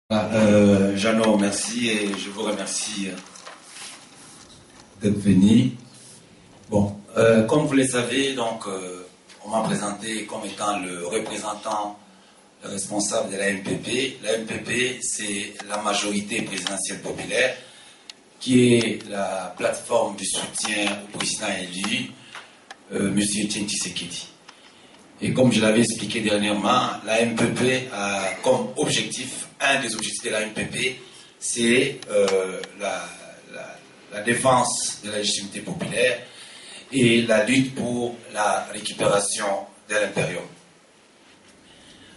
Jeannot, merci et je vous remercie d'être venu. Bon, comme vous le savez, donc, on m'a présenté comme étant le représentant responsable de la MPP. La MPP, c'est la majorité présidentielle populaire, qui est la plateforme de soutien au président élu, M. Etienne Tshisekedi. Et comme je l'avais expliqué dernièrement, la MPP a comme objectif, un des objectifs de la MPP, c'est la défense de la légitimité populaire et la lutte pour la récupération de l'impérium.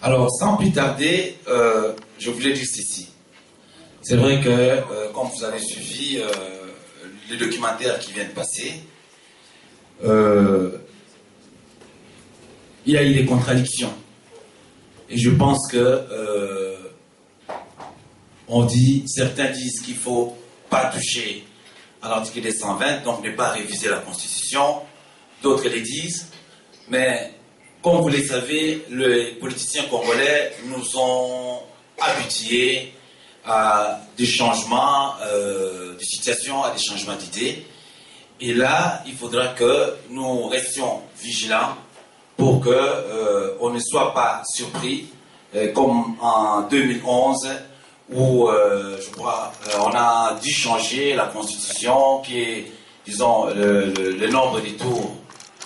Alors, sans plus tarder, je voulais dire ceci. C'est vrai que, comme vous avez suivi les documentaires qui viennent de passer, il y a eu des contradictions. Et je pense que certains disent qu'il ne faut pas toucher à l'article 220, donc ne pas réviser la Constitution. D'autres les disent. Mais comme vous le savez, les politiciens congolais nous ont habitués à des changements de situation, à des changements d'idées. Et là, il faudra que nous restions vigilants pour qu'on ne soit pas surpris, comme en 2011, où, je crois, on a dû changer la Constitution, qui est, disons, le nombre des tours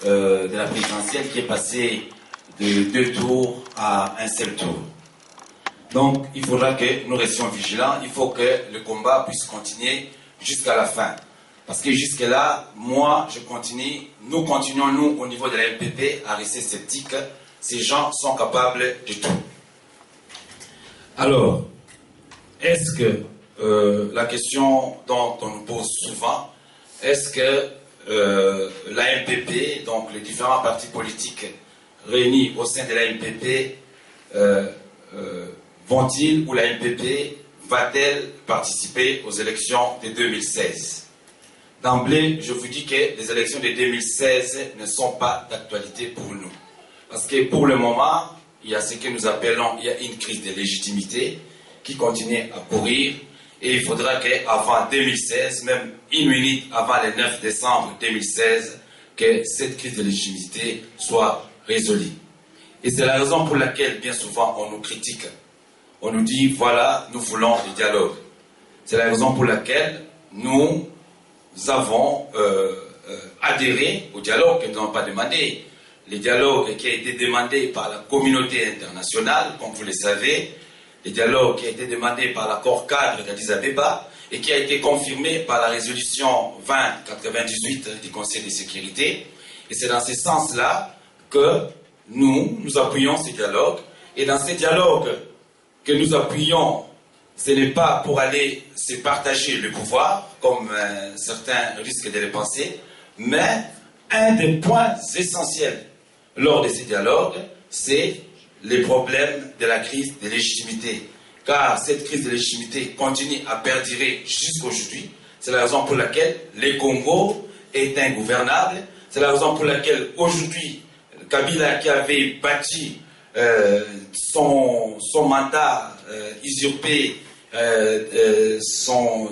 de la présidentielle, qui est passé de 2 tours à un seul tour. Donc, il faudra que nous restions vigilants, il faut que le combat puisse continuer jusqu'à la fin. Parce que jusque-là, moi, je continue, nous continuons, nous, au niveau de la MPP, à rester sceptiques. Ces gens sont capables de tout. Alors, est-ce que, la question dont on nous pose souvent, est-ce que la MPP, donc les différents partis politiques réunis au sein de la MPP, vont-ils, ou la MPP, va-t-elle participer aux élections de 2016 ? D'emblée, je vous dis que les élections de 2016 ne sont pas d'actualité pour nous. Parce que pour le moment, il y a ce que nous appelons, il y a une crise de légitimité qui continue à courir. Et il faudra qu'avant 2016, même une minute avant le 9 décembre 2016, que cette crise de légitimité soit résolue. Et c'est la raison pour laquelle, bien souvent, on nous critique. On nous dit, voilà, nous voulons le dialogue. C'est la raison pour laquelle nous avons adhéré au dialogue que nous n'avons pas demandé. Le dialogue qui a été demandé par la communauté internationale, comme vous le savez, le dialogue qui a été demandé par l'accord cadre d'Addis Abeba et qui a été confirmé par la résolution 2098 du Conseil de sécurité. Et c'est dans ce sens-là que nous appuyons ce dialogue. Et dans ce dialogue que nous appuyons, ce n'est pas pour aller se partager le pouvoir, comme certains risquent de le penser, mais un des points essentiels lors de ces dialogues, c'est les problèmes de la crise de légitimité. Car cette crise de légitimité continue à perdurer jusqu'à aujourd'hui. C'est la raison pour laquelle le Congo est ingouvernable. C'est la raison pour laquelle aujourd'hui, Kabila, qui avait bâti son mandat usurpé,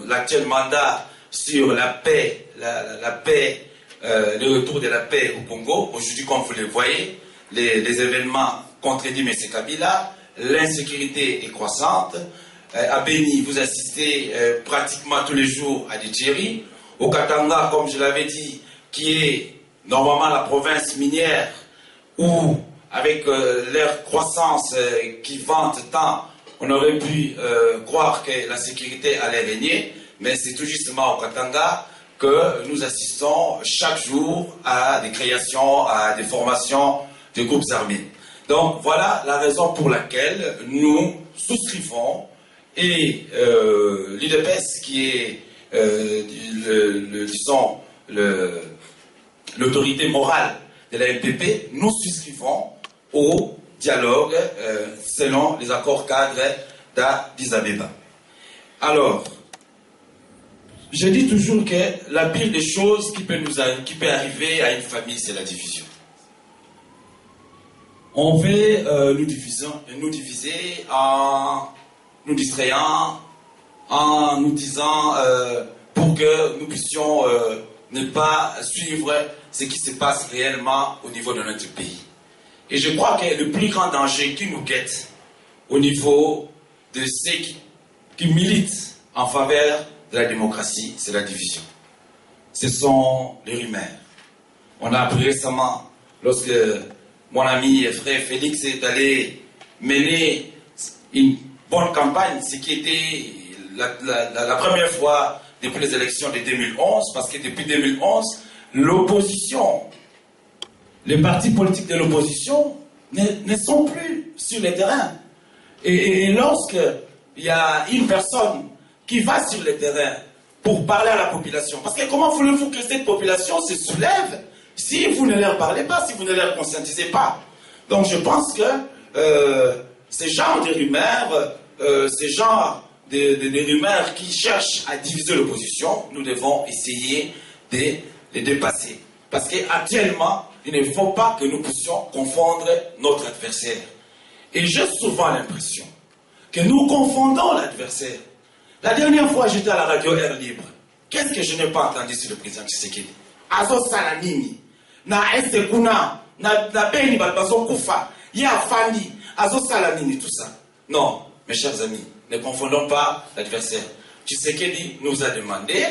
l'actuel mandat sur la paix, le retour de la paix au Congo. Aujourd'hui, comme vous le voyez, les événements contredisent M. Kabila, l'insécurité est croissante. À Beni, vous assistez pratiquement tous les jours à des tueries. Au Katanga, comme je l'avais dit, qui est normalement la province minière, où, avec leur croissance qui vante tant, on aurait pu croire que la sécurité allait régner, mais c'est tout justement au Katanga que nous assistons chaque jour à des créations, à des formations de groupes armés. Donc voilà la raison pour laquelle nous souscrivons, et l'UDPS, qui est l'autorité morale de la MPP, nous souscrivons au dialogue selon les accords cadres d'Addis Abeba. Alors, je dis toujours que la pire des choses qui peut arriver à une famille, c'est la division. On veut nous diviser en nous distrayant, en nous disant pour que nous puissions ne pas suivre ce qui se passe réellement au niveau de notre pays. Et je crois que le plus grand danger qui nous guette au niveau de ceux qui militent en faveur de la démocratie, c'est la division. Ce sont les rumeurs. On a appris récemment, lorsque mon ami et frère Félix est allé mener une bonne campagne, ce qui était la première fois depuis les élections de 2011, parce que depuis 2011, l'opposition, les partis politiques de l'opposition ne sont plus sur le terrain. Et lorsqu'il y a une personne qui va sur le terrain pour parler à la population, parce que comment voulez-vous que cette population se soulève si vous ne leur parlez pas, si vous ne leur conscientisez pas? Donc je pense que ces genres de rumeurs, ces genres de rumeurs qui cherchent à diviser l'opposition, nous devons essayer de les dépasser. Parce qu'actuellement, il ne faut pas que nous puissions confondre notre adversaire. Et j'ai souvent l'impression que nous confondons l'adversaire. La dernière fois, j'étais à la radio Air Libre. Qu'est-ce que je n'ai pas entendu sur le président Tshisekedi? Azo Salanini, na Esekuna, na Beni Balbazo Koufa, Ya Fandi, Azo Salanini, tout ça. Non, mes chers amis, ne confondons pas l'adversaire. Tshisekedi nous a demandé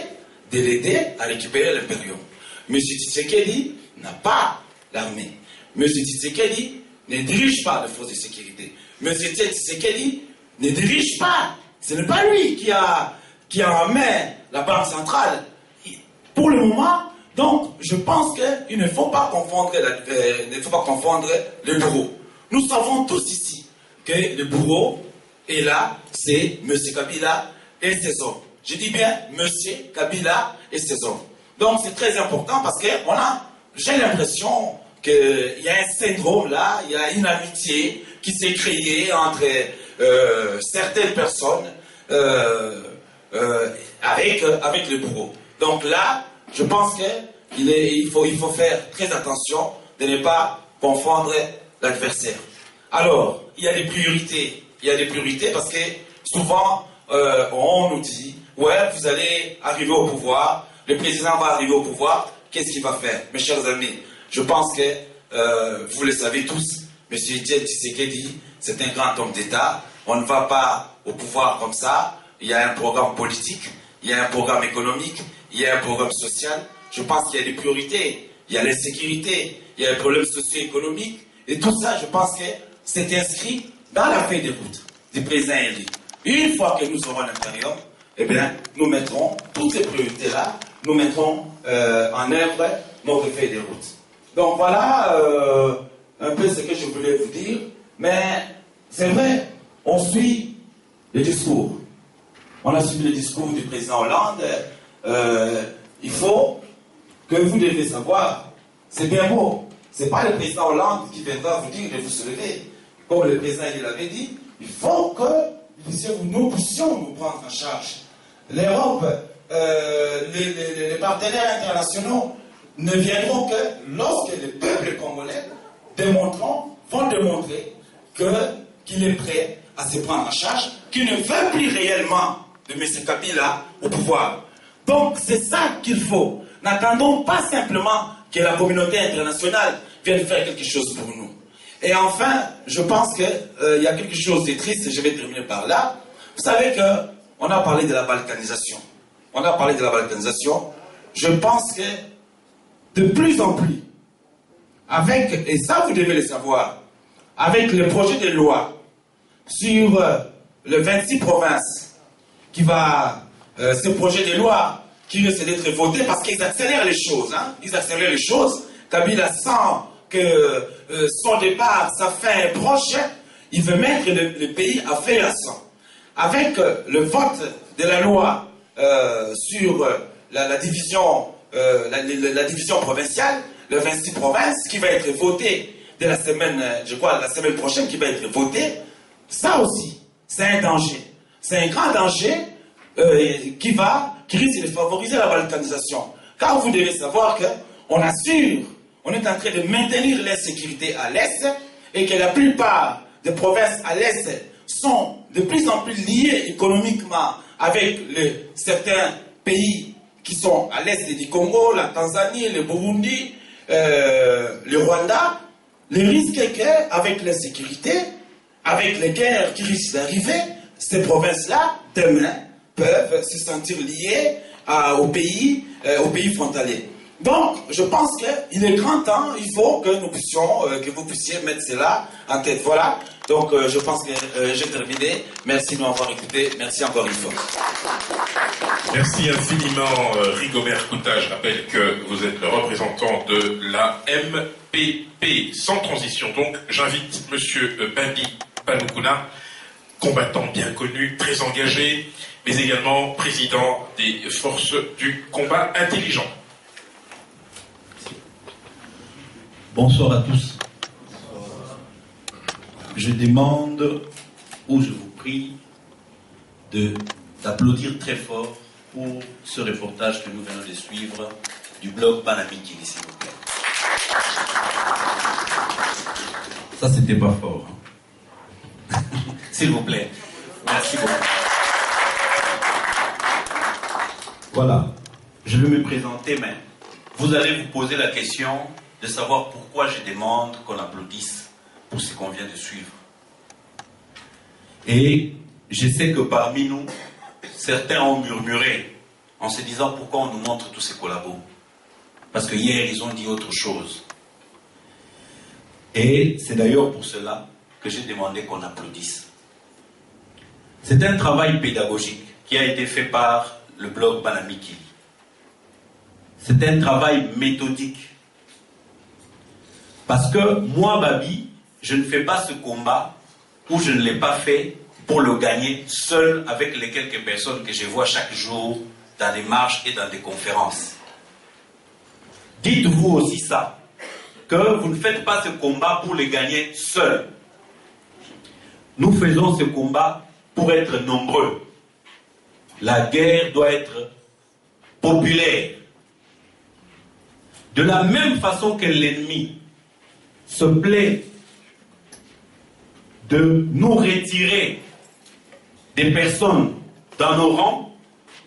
de l'aider à récupérer l'impérium. M. Tshisekedi n'a pas l'armée. M. Tshisekedi ne dirige pas les forces de sécurité. M. Tshisekedi ne dirige pas. Ce n'est pas lui qui a en main la banque centrale. Pour le moment, donc, je pense qu'il ne faut pas confondre le bourreau. Nous savons tous ici que le bourreau est là, c'est M. Kabila et ses hommes. Je dis bien M. Kabila et ses hommes. Donc c'est très important parce que j'ai l'impression qu'il y a un syndrome là, il y a une amitié qui s'est créée entre certaines personnes avec le bourreau. Donc là, je pense qu'il faut faire très attention de ne pas confondre l'adversaire. Alors, il y a des priorités. Il y a des priorités parce que souvent, on nous dit, ouais, vous allez arriver au pouvoir, le président va arriver au pouvoir, qu'est-ce qu'il va faire? Mes chers amis, je pense que vous le savez tous, M. Tshisekedi, c'est un grand homme d'État. On ne va pas au pouvoir comme ça. Il y a un programme politique, il y a un programme économique, il y a un programme social. Je pense qu'il y a des priorités. Il y a l'insécurité, il y a les problèmes socio-économiques. Et tout ça, je pense que c'est inscrit dans la feuille de route du président élu. Une fois que nous aurons l'impérium, eh bien, nous mettrons toutes ces priorités-là, nous mettrons en œuvre notre feuille de route. Donc voilà un peu ce que je voulais vous dire. Mais c'est vrai, on suit le discours. On a suivi le discours du président Hollande. Il faut que vous devez savoir, c'est bien beau. Ce n'est pas le président Hollande qui viendra vous dire de vous soulever. Comme le président il l'avait dit, il faut que nous puissions nous prendre en charge. L'Europe, les partenaires internationaux ne viendront que lorsque le peuple congolais vont démontrer qu'il est prêt à se prendre en charge, qu'il ne veut plus réellement de M. Kabila au pouvoir. Donc c'est ça qu'il faut. N'attendons pas simplement que la communauté internationale vienne faire quelque chose pour nous. Et enfin, je pense qu'il y a quelque chose de triste, et je vais terminer par là. Vous savez qu'on a parlé de la balkanisation. On a parlé de la balkanisation. Je pense que de plus en plus, et ça vous devez le savoir, avec le projet de loi sur les 26 provinces, ce projet de loi qui risque d'être voté parce qu'ils accélèrent les choses. Hein? Ils accélèrent les choses. Kabila sent que son départ, sa fin est proche. Il veut mettre le pays à fer à sang. Avec le vote de la loi sur la division provinciale, les 26 provinces, qui va être votée de la semaine, je crois, la semaine prochaine, qui va être votée, ça aussi, c'est un danger. C'est un grand danger qui risque de favoriser la balkanisation. Car vous devez savoir qu'on assure, on est en train de maintenir l'insécurité à l'Est et que la plupart des provinces à l'Est sont de plus en plus liés économiquement avec certains pays qui sont à l'est du Congo, la Tanzanie, le Burundi, le Rwanda, le risque est qu'avec l'insécurité, avec les guerres qui risquent d'arriver, ces provinces-là, demain, peuvent se sentir liées aux pays frontaliers. Donc, je pense qu'il est grand temps, il faut que nous puissions, que vous puissiez mettre cela en tête. Voilà. Donc, je pense que j'ai terminé. Merci de m'avoir écouté. Merci encore une fois. Merci infiniment, Rigobert Kouta. Je rappelle que vous êtes le représentant de la MPP. Sans transition, donc, j'invite Monsieur Babi Panoukouna, combattant bien connu, très engagé, mais également président des forces du combat intelligent. Bonsoir à tous. Je demande, ou je vous prie, d'applaudir très fort pour ce reportage que nous venons de suivre du blog Banamikili, s'il vous plaît. Ça, c'était pas fort. S'il vous plaît. Merci beaucoup. Voilà. Je vais me présenter, mais vous allez vous poser la question de savoir pourquoi je demande qu'on applaudisse pour ce qu'on vient de suivre. Et je sais que parmi nous, certains ont murmuré en se disant pourquoi on nous montre tous ces collabos. Parce que hier, ils ont dit autre chose. Et c'est d'ailleurs pour cela que j'ai demandé qu'on applaudisse. C'est un travail pédagogique qui a été fait par le blog Banamikili. C'est un travail méthodique. Parce que moi, Babi, je ne fais pas ce combat ou je ne l'ai pas fait pour le gagner seul avec les quelques personnes que je vois chaque jour dans des marches et dans des conférences. Dites-vous aussi ça, que vous ne faites pas ce combat pour le gagner seul. Nous faisons ce combat pour être nombreux. La guerre doit être populaire. De la même façon que l'ennemi se plaît de nous retirer des personnes dans nos rangs,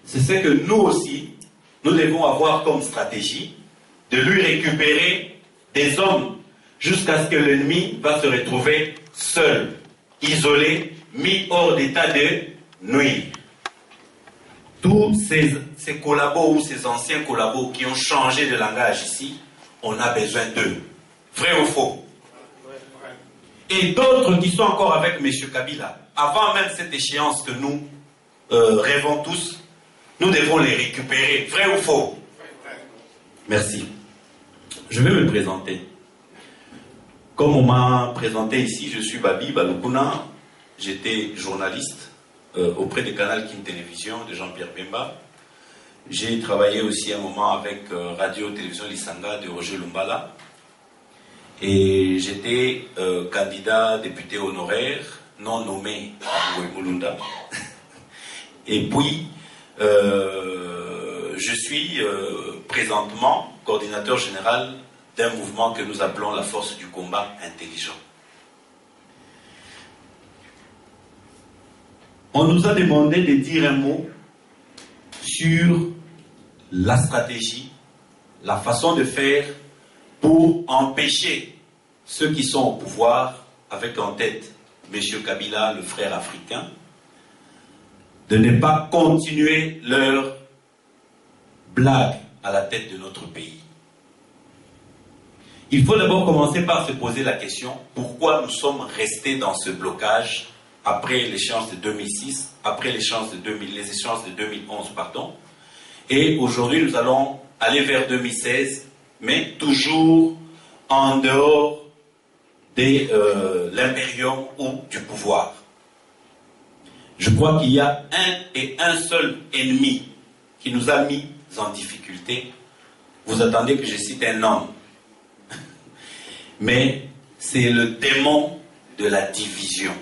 c'est ce que nous aussi, nous devons avoir comme stratégie, de lui récupérer des hommes jusqu'à ce que l'ennemi va se retrouver seul, isolé, mis hors d'état de nuire. Tous ces collabos ou ces anciens collabos qui ont changé de langage ici, on a besoin d'eux. Vrai ou faux? Et d'autres qui sont encore avec M. Kabila, avant même cette échéance que nous rêvons tous, nous devons les récupérer. Vrai ou faux? Merci. Je vais me présenter. Comme on m'a présenté ici, je suis Babi Panoukouna. J'étais journaliste auprès de Canal King Télévision de Jean-Pierre Bemba. J'ai travaillé aussi un moment avec Radio-Télévision Lisanga de Roger Lumbala. Et j'étais candidat député honoraire, non nommé à Mulunda. Et puis, je suis présentement coordinateur général d'un mouvement que nous appelons la force du combat intelligent. On nous a demandé de dire un mot sur la stratégie, la façon de faire pour empêcher ceux qui sont au pouvoir, avec en tête M. Kabila, le frère africain, de ne pas continuer leur blague à la tête de notre pays. Il faut d'abord commencer par se poser la question pourquoi nous sommes restés dans ce blocage après l'échéance de 2006, après les échéances de 2011, pardon, et aujourd'hui nous allons aller vers 2016, mais toujours en dehors de l'impérium ou du pouvoir. Je crois qu'il y a un seul ennemi qui nous a mis en difficulté. Vous attendez que je cite un nom. Mais c'est le démon de la division.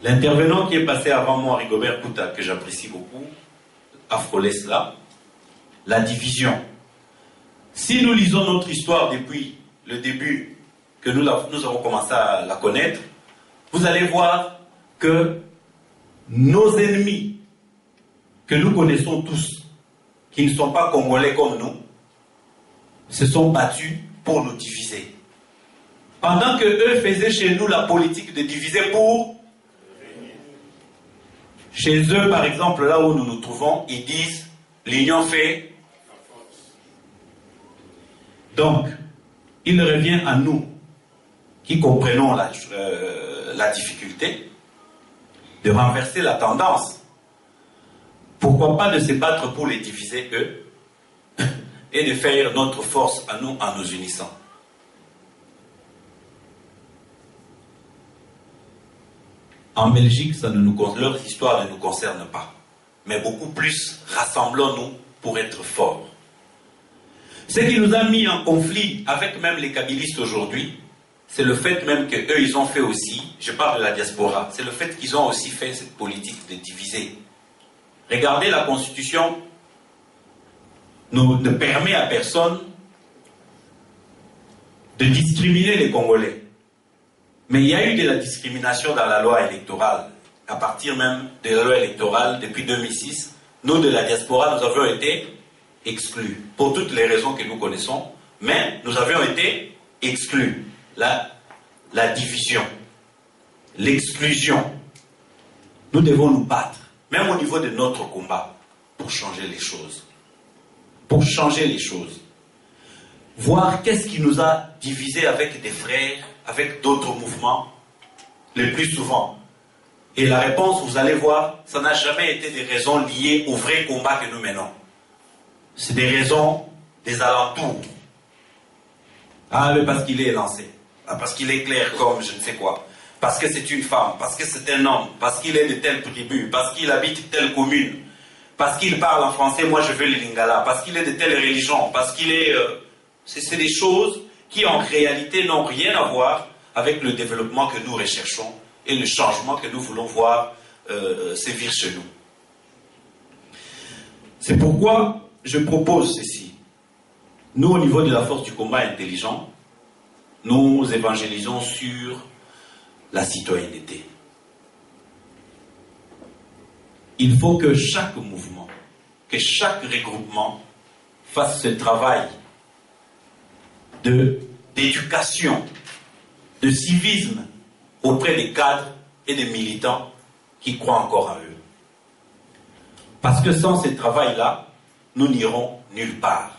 L'intervenant qui est passé avant moi, Rigobert Kouta, que j'apprécie beaucoup, a frôlé cela. La division. Si nous lisons notre histoire depuis le début, que nous avons commencé à la connaître, vous allez voir que nos ennemis, que nous connaissons tous, qui ne sont pas congolais comme nous, se sont battus pour nous diviser. Pendant que eux faisaient chez nous la politique de diviser pour... Chez eux, par exemple, là où nous nous trouvons, ils disent l'union fait. Donc, il revient à nous, qui comprenons la difficulté, de renverser la tendance. Pourquoi pas de se battre pour les diviser, eux, et de faire notre force à nous en nous unissant. En Belgique, leur histoire ne nous concerne pas. Mais beaucoup plus, rassemblons-nous pour être forts. Ce qui nous a mis en conflit avec même les kabylistes aujourd'hui, c'est le fait même qu'eux, ils ont fait aussi, je parle de la diaspora, c'est le fait qu'ils ont aussi fait cette politique de diviser. Regardez, la Constitution ne permet à personne de discriminer les Congolais. Mais il y a eu de la discrimination dans la loi électorale. À partir même de la loi électorale, depuis 2006, nous de la diaspora, nous avions été exclus. Pour toutes les raisons que nous connaissons, mais nous avions été exclus. La division, l'exclusion. Nous devons nous battre, même au niveau de notre combat, pour changer les choses. Pour changer les choses. Voir qu'est-ce qui nous a divisés avec des frères, avec d'autres mouvements, le plus souvent. Et la réponse, vous allez voir, ça n'a jamais été des raisons liées au vrai combat que nous menons. C'est des raisons des alentours. Ah, mais parce qu'il est lancé. Ah, parce qu'il est clair comme je ne sais quoi. Parce que c'est une femme. Parce que c'est un homme. Parce qu'il est de telle tribu. Parce qu'il habite telle commune. Parce qu'il parle en français, moi je veux le lingala. Parce qu'il est de telle religion. Parce qu'il est... C'est des choses qui en réalité n'ont rien à voir avec le développement que nous recherchons et le changement que nous voulons voir sévir chez nous. C'est pourquoi je propose ceci. Nous, au niveau de la force du combat intelligent, nous évangélisons sur la citoyenneté. Il faut que chaque mouvement, que chaque regroupement fasse ce travail d'éducation, de civisme auprès des cadres et des militants qui croient encore en eux. Parce que sans ce travail-là, nous n'irons nulle part.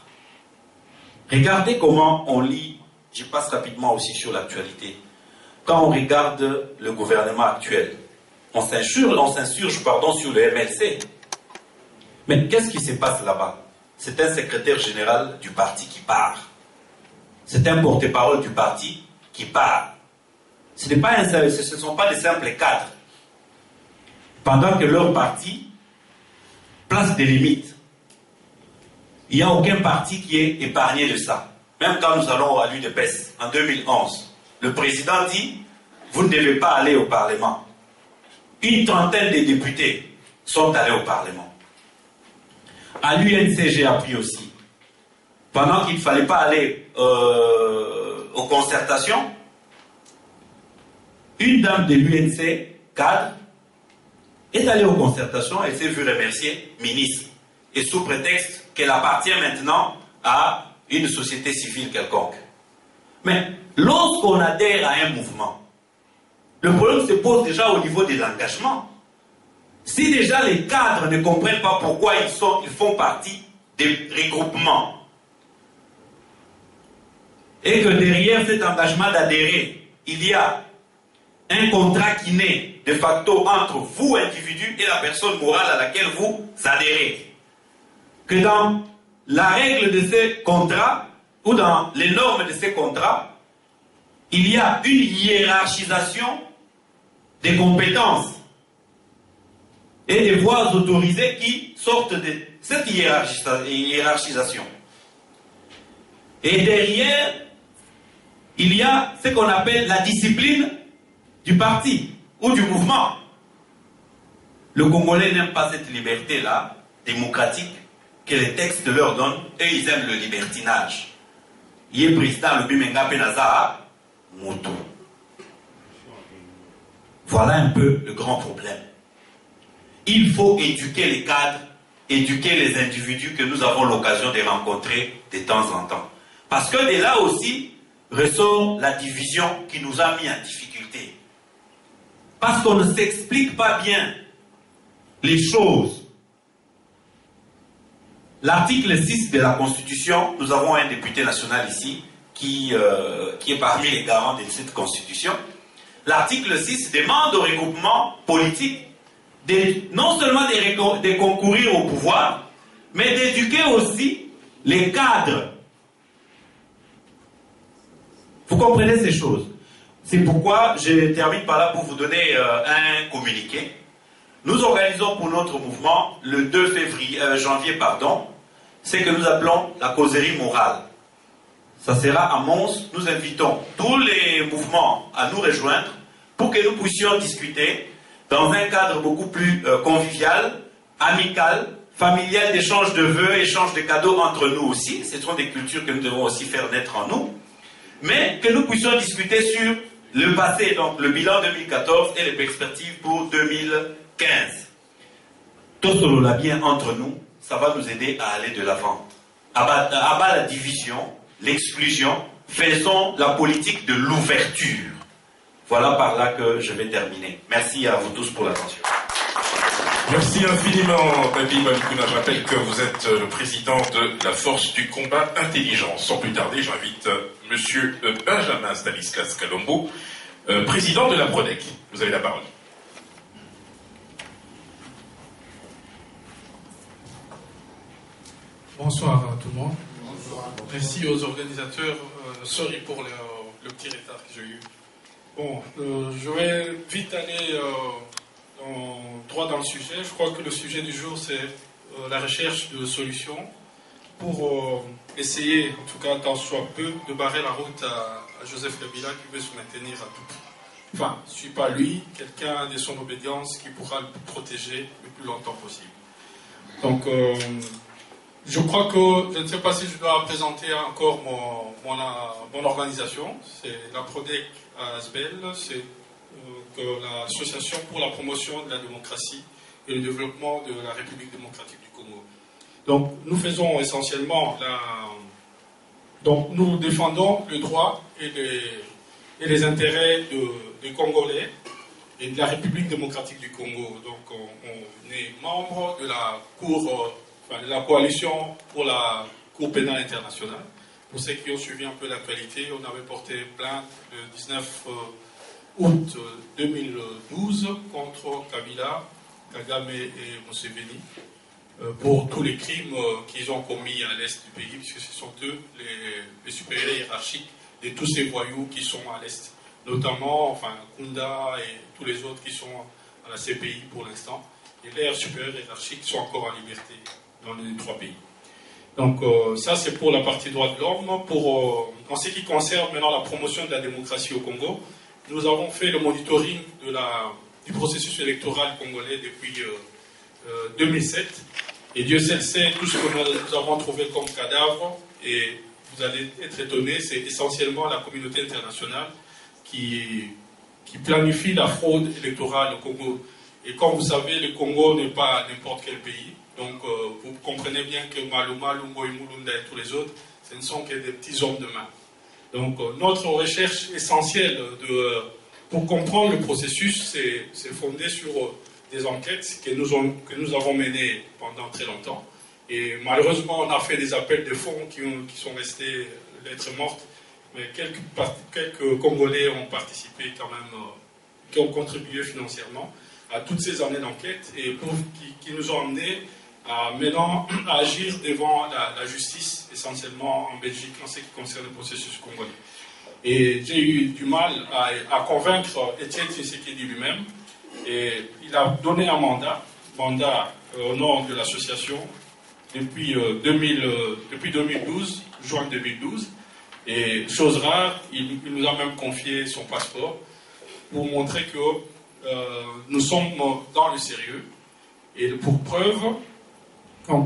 Regardez comment on lit, je passe rapidement aussi sur l'actualité. Quand on regarde le gouvernement actuel, on s'insurge sur le MLC. Mais qu'est-ce qui se passe là-bas? C'est un secrétaire général du parti qui part. C'est un porte-parole du parti qui part. Ce ne sont pas des simples cadres. Pendant que leur parti place des limites. Il n'y a aucun parti qui est épargné de ça. Même quand nous allons à l'UDPS en 2011, le président dit « Vous ne devez pas aller au Parlement ». Une trentaine de députés sont allés au Parlement. À l'UNC, j'ai appris aussi. Pendant qu'il ne fallait pas aller aux concertations, une dame de l'UNC, cadre, est allée aux concertations et s'est vue remercier ministre. Et sous prétexte qu'elle appartient maintenant à une société civile quelconque. Mais lorsqu'on adhère à un mouvement, le problème se pose déjà au niveau de l'engagement. Si déjà les cadres ne comprennent pas pourquoi ils font partie des regroupements, et que derrière cet engagement d'adhérer, il y a un contrat qui naît de facto entre vous, individu, et la personne morale à laquelle vous adhérez. Que dans la règle de ces contrats, ou dans les normes de ces contrats, il y a une hiérarchisation des compétences et des voies autorisées qui sortent de cette hiérarchisation. Et derrière, il y a ce qu'on appelle la discipline du parti ou du mouvement. Le Congolais n'aime pas cette liberté-là, démocratique, que les textes leur donnent, et ils aiment le libertinage. Il est président, le Bimenga Penaza, Moto. Voilà un peu le grand problème. Il faut éduquer les cadres, éduquer les individus que nous avons l'occasion de rencontrer de temps en temps. Parce que de là aussi ressort la division qui nous a mis en difficulté. Parce qu'on ne s'explique pas bien les choses. L'article 6 de la Constitution, nous avons un député national ici qui est parmi les garants de cette Constitution. L'article 6 demande au regroupement politique non seulement de concourir au pouvoir, mais d'éduquer aussi les cadres. Vous comprenez ces choses. C'est pourquoi je termine par là pour vous donner un communiqué. Nous organisons pour notre mouvement le 2 janvier, ce que nous appelons la causerie morale. Ça sera à Mons. Nous invitons tous les mouvements à nous rejoindre pour que nous puissions discuter dans un cadre beaucoup plus convivial, amical, familial, d'échange de vœux, échange de cadeaux entre nous aussi. Ce sont des cultures que nous devons aussi faire naître en nous. Mais que nous puissions discuter sur le passé, donc le bilan 2014 et les perspectives pour 2015. Tout cela bien entre nous, ça va nous aider à aller de l'avant. Abat la division, l'exclusion, faisons la politique de l'ouverture. Voilà par là que je vais terminer. Merci à vous tous pour l'attention. Merci infiniment, Babi Malikouna. Je rappelle que vous êtes le président de la Force du Combat Intelligence. Sans plus tarder, j'invite Monsieur Benjamin Stanislas Kalombo, président de la PRODEC. Vous avez la parole. Bonsoir à tout le monde. Bonsoir. Merci aux organisateurs. Sorry pour le petit retard que j'ai eu. Bon, je vais vite aller droit dans le sujet. Je crois que le sujet du jour, c'est la recherche de solutions pour essayer, en tout cas tant soit peu, de barrer la route à Joseph Kabila qui veut se maintenir à tout prix. Enfin, je ne suis pas lui, quelqu'un de son obédience qui pourra le protéger le plus longtemps possible. Donc, je crois que, je ne sais pas si je dois présenter encore mon organisation. C'est la PRODEC à Asbel, c'est l'association pour la promotion de la démocratie et le développement de la République démocratique du Congo. Donc, nous faisons essentiellement donc, nous défendons le droit et les intérêts des Congolais et de la République démocratique du Congo. Donc, on est membre de la de la coalition pour la Cour pénale internationale. Pour ceux qui ont suivi un peu l'actualité, on avait porté plainte le 19 août 2012 contre Kabila, Kagame et Museveni pour tous les crimes qu'ils ont commis à l'est du pays, puisque ce sont eux les supérieurs hiérarchiques de tous ces voyous qui sont à l'est, notamment Kunda et tous les autres qui sont à la CPI pour l'instant, et leurs supérieurs hiérarchiques sont encore en liberté dans les trois pays. Donc ça c'est pour la partie droits de l'homme. En ce qui concerne maintenant la promotion de la démocratie au Congo, nous avons fait le monitoring du processus électoral congolais depuis 2007. Et Dieu seul sait tout ce que nous avons trouvé comme cadavre. Et vous allez être étonnés, c'est essentiellement la communauté internationale qui planifie la fraude électorale au Congo. Et comme vous savez, le Congo n'est pas n'importe quel pays. Donc, vous comprenez bien que Maluma, Lumbo, Mulunda et tous les autres, ce ne sont que des petits hommes de main. Donc, notre recherche essentielle pour comprendre le processus, c'est fondé sur des enquêtes que nous avons menées pendant très longtemps. Et malheureusement, on a fait des appels de fonds qui sont restés lettres mortes. Mais quelques Congolais ont participé quand même, qui ont contribué financièrement à toutes ces années d'enquête et qui nous ont amenés maintenant à agir devant la justice, essentiellement en Belgique, en ce qui concerne le processus congolais. Et j'ai eu du mal à convaincre Étienne Tshisekedi lui-même, et il a donné un mandat au nom de l'association depuis 2012, juin 2012, et chose rare, il nous a même confié son passeport pour montrer que nous sommes dans le sérieux. Et pour preuve,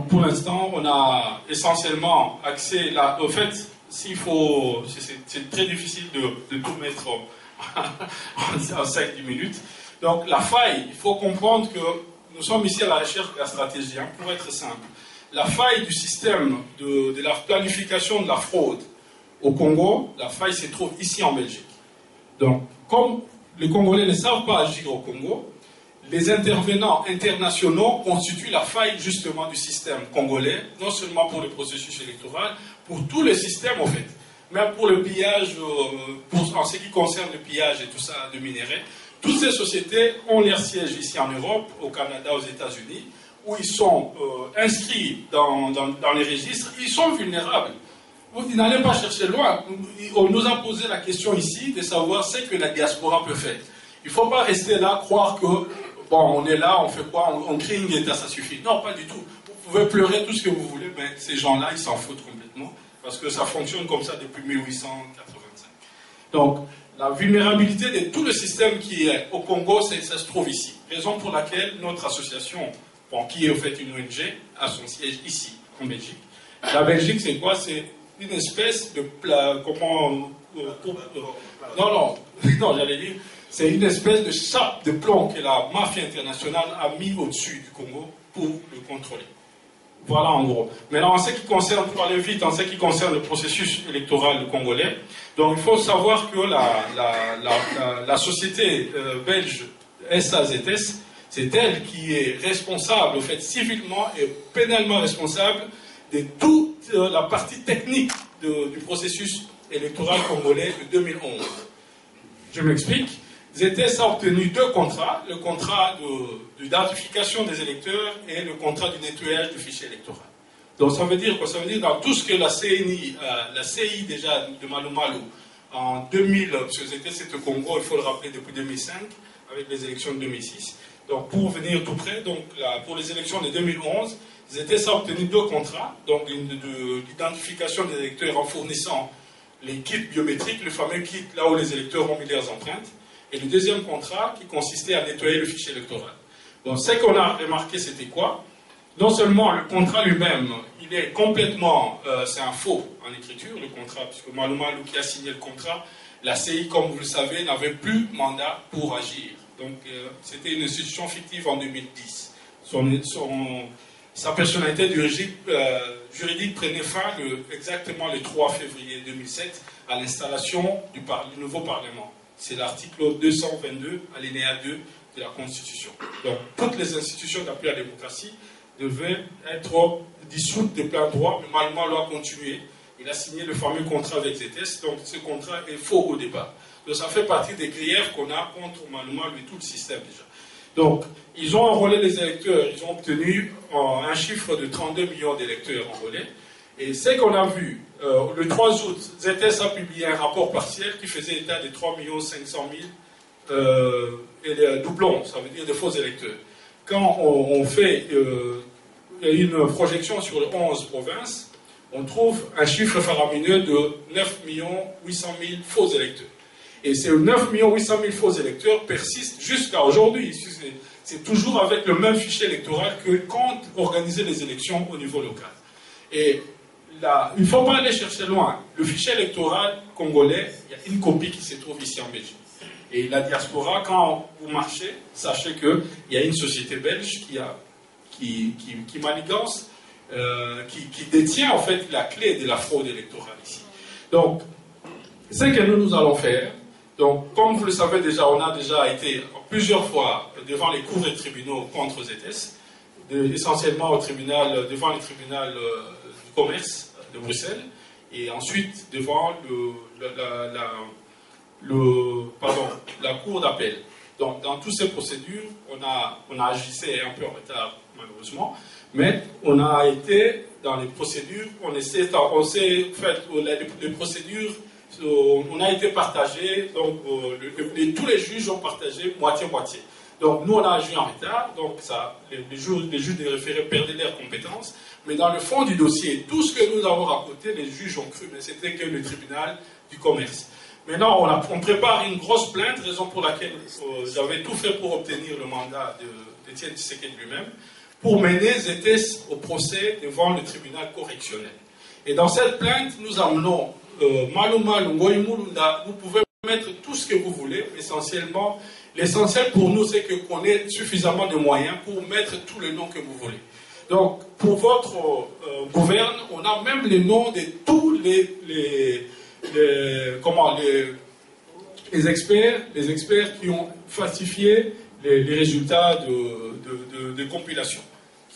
pour l'instant, on a essentiellement accès là. Au fait, c'est très difficile de tout mettre en 5-10 minutes, Donc la faille, il faut comprendre que nous sommes ici à la recherche de la stratégie, hein, pour être simple. La faille du système de la planification de la fraude au Congo, la faille se trouve ici en Belgique. Donc, comme les Congolais ne savent pas agir au Congo, les intervenants internationaux constituent la faille justement du système congolais, non seulement pour le processus électoral, pour tous les systèmes en fait. Même pour le pillage, en ce qui concerne le pillage et tout ça de minerais, toutes ces sociétés ont leur siège ici en Europe, au Canada, aux États-Unis, où ils sont inscrits dans les registres, ils sont vulnérables. Vous n'allez pas chercher loin. On nous a posé la question ici de savoir ce que la diaspora peut faire. Il ne faut pas rester là, croire que, bon, on est là, on fait quoi, on crée une guetta, ça suffit. Non, pas du tout. Vous pouvez pleurer tout ce que vous voulez, mais ces gens-là, ils s'en foutent complètement, parce que ça fonctionne comme ça depuis 1885. Donc, la vulnérabilité de tout le système qui est au Congo, ça se trouve ici. Raison pour laquelle notre association, bon, qui est au fait une ONG, a son siège ici, en Belgique. La Belgique, c'est quoi? C'est une espèce de... non, j'allais dire, c'est une espèce de chape de plomb que la mafia internationale a mis au-dessus du Congo pour le contrôler. Voilà en gros. Maintenant, en ce qui concerne, pour aller vite, en ce qui concerne le processus électoral congolais, donc il faut savoir que la société belge SAZS, c'est elle qui est responsable, en fait, civilement et pénalement responsable de toute la partie technique du processus électoral congolais de 2011. Je m'explique. ZS a obtenu 2 contrats, le contrat d'identification des électeurs et le contrat du nettoyage du fichier électoral. Donc ça veut dire quoi? Ça veut dire dans tout ce que la CNI, la CI déjà de Malo Malo, en 2000, parce que ZS au Congo, il faut le rappeler, depuis 2005, avec les élections de 2006. Donc pour venir tout près, donc, pour les élections de 2011, ZS a obtenu 2 contrats, donc l'identification des électeurs en fournissant les kits biométriques, le fameux kit là où les électeurs ont mis leurs empreintes, et le deuxième contrat qui consistait à nettoyer le fichier électoral. Donc ce qu'on a remarqué, c'était quoi? Non seulement le contrat lui-même, il est complètement, c'est un faux en écriture, le contrat, puisque Malo Malo qui a signé le contrat, la CI, comme vous le savez, n'avait plus mandat pour agir. Donc c'était une institution fictive en 2010. Sa personnalité juridique prenait fin exactement le 3 février 2007 à l'installation du nouveau Parlement. C'est l'article 222, alinéa 2 de la Constitution. Donc, toutes les institutions d'appui à la démocratie devaient être dissoutes de plein droit, mais Malo Malo a continué. Il a signé le fameux contrat avec ZS, donc ce contrat est faux au départ. Donc, ça fait partie des griefs qu'on a contre Malo Malo et tout le système déjà. Donc, ils ont enrôlé les électeurs, ils ont obtenu un chiffre de 32 millions d'électeurs enrôlés. Et ce qu'on a vu, le 3 août, ZS a publié un rapport partiel qui faisait état de 3 500 000 doublons, ça veut dire de faux électeurs. Quand on fait une projection sur les 11 provinces, on trouve un chiffre faramineux de 9 800 000 faux électeurs. Et ces 9 800 000 faux électeurs persistent jusqu'à aujourd'hui. C'est toujours avec le même fichier électoral que quand on organisait les élections au niveau local. Et là, il ne faut pas aller chercher loin. Le fichier électoral congolais, il y a une copie qui se trouve ici en Belgique. Et la diaspora, quand vous marchez, sachez qu'il y a une société belge qui manigance, qui détient en fait la clé de la fraude électorale ici. Donc, ce que nous allons faire, donc, comme vous le savez déjà, on a déjà été plusieurs fois devant les cours et tribunaux contre ZS, essentiellement devant le tribunal du commerce de Bruxelles, et ensuite devant la cour d'appel. Donc, dans toutes ces procédures, on a agissé un peu en retard, malheureusement, mais on a été dans les procédures, les procédures, on a été partagés, donc tous les juges ont partagé moitié-moitié. Donc nous on a agi en retard, donc les juges des référés perdaient leurs compétences, mais dans le fond du dossier, tout ce que nous avons raconté, les juges ont cru, mais c'était que le tribunal du commerce. Maintenant on prépare une grosse plainte, raison pour laquelle j'avais tout fait pour obtenir le mandat d'Étienne Tshisekedi lui-même, pour mener ZS au procès devant le tribunal correctionnel. Et dans cette plainte, nous amenons Malo Malo, Ngoyi Mulunda, vous pouvez mettre tout ce que vous voulez, essentiellement L'essentiel pour nous, c'est qu'on ait suffisamment de moyens pour mettre tous les noms que vous voulez. Donc, pour votre gouverne, on a même les noms de tous les experts qui ont falsifié les résultats de compilation,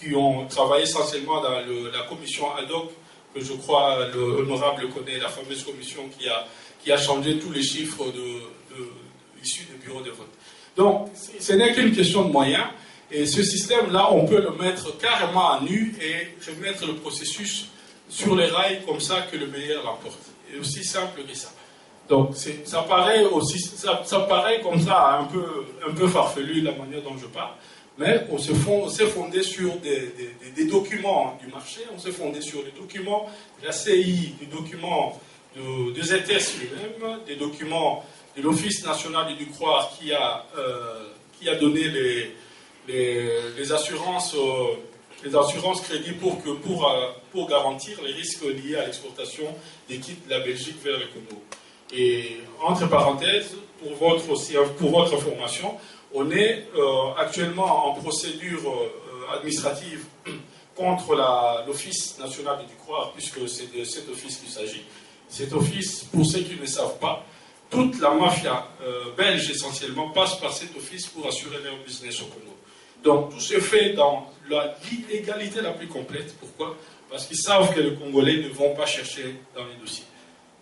qui ont travaillé essentiellement dans la commission ad hoc, que je crois l'honorable connaît, la fameuse commission qui a changé tous les chiffres issus des bureaux de vote. Donc, ce n'est qu'une question de moyens, et ce système-là, on peut le mettre carrément à nu et remettre le processus sur les rails comme ça que le meilleur l'emporte. C'est aussi simple que ça. Donc, ça paraît comme ça un peu farfelu la manière dont je parle, mais on s'est fondé sur des documents du marché, on s'est fondé sur des documents de la CI, des documents de ZS lui-même, des documents de l'Office national du croire qui a donné les assurances crédit pour garantir les risques liés à l'exportation des kits de la Belgique vers le Congo. Et entre parenthèses, pour votre information, on est actuellement en procédure administrative contre l'Office national du croire, puisque c'est de cet office qu'il s'agit. Cet office, pour ceux qui ne le savent pas, toute la mafia belge essentiellement passe par cet office pour assurer leur business au Congo. Donc tout se fait dans l'illégalité la plus complète. Pourquoi? Parce qu'ils savent que les Congolais ne vont pas chercher dans les dossiers.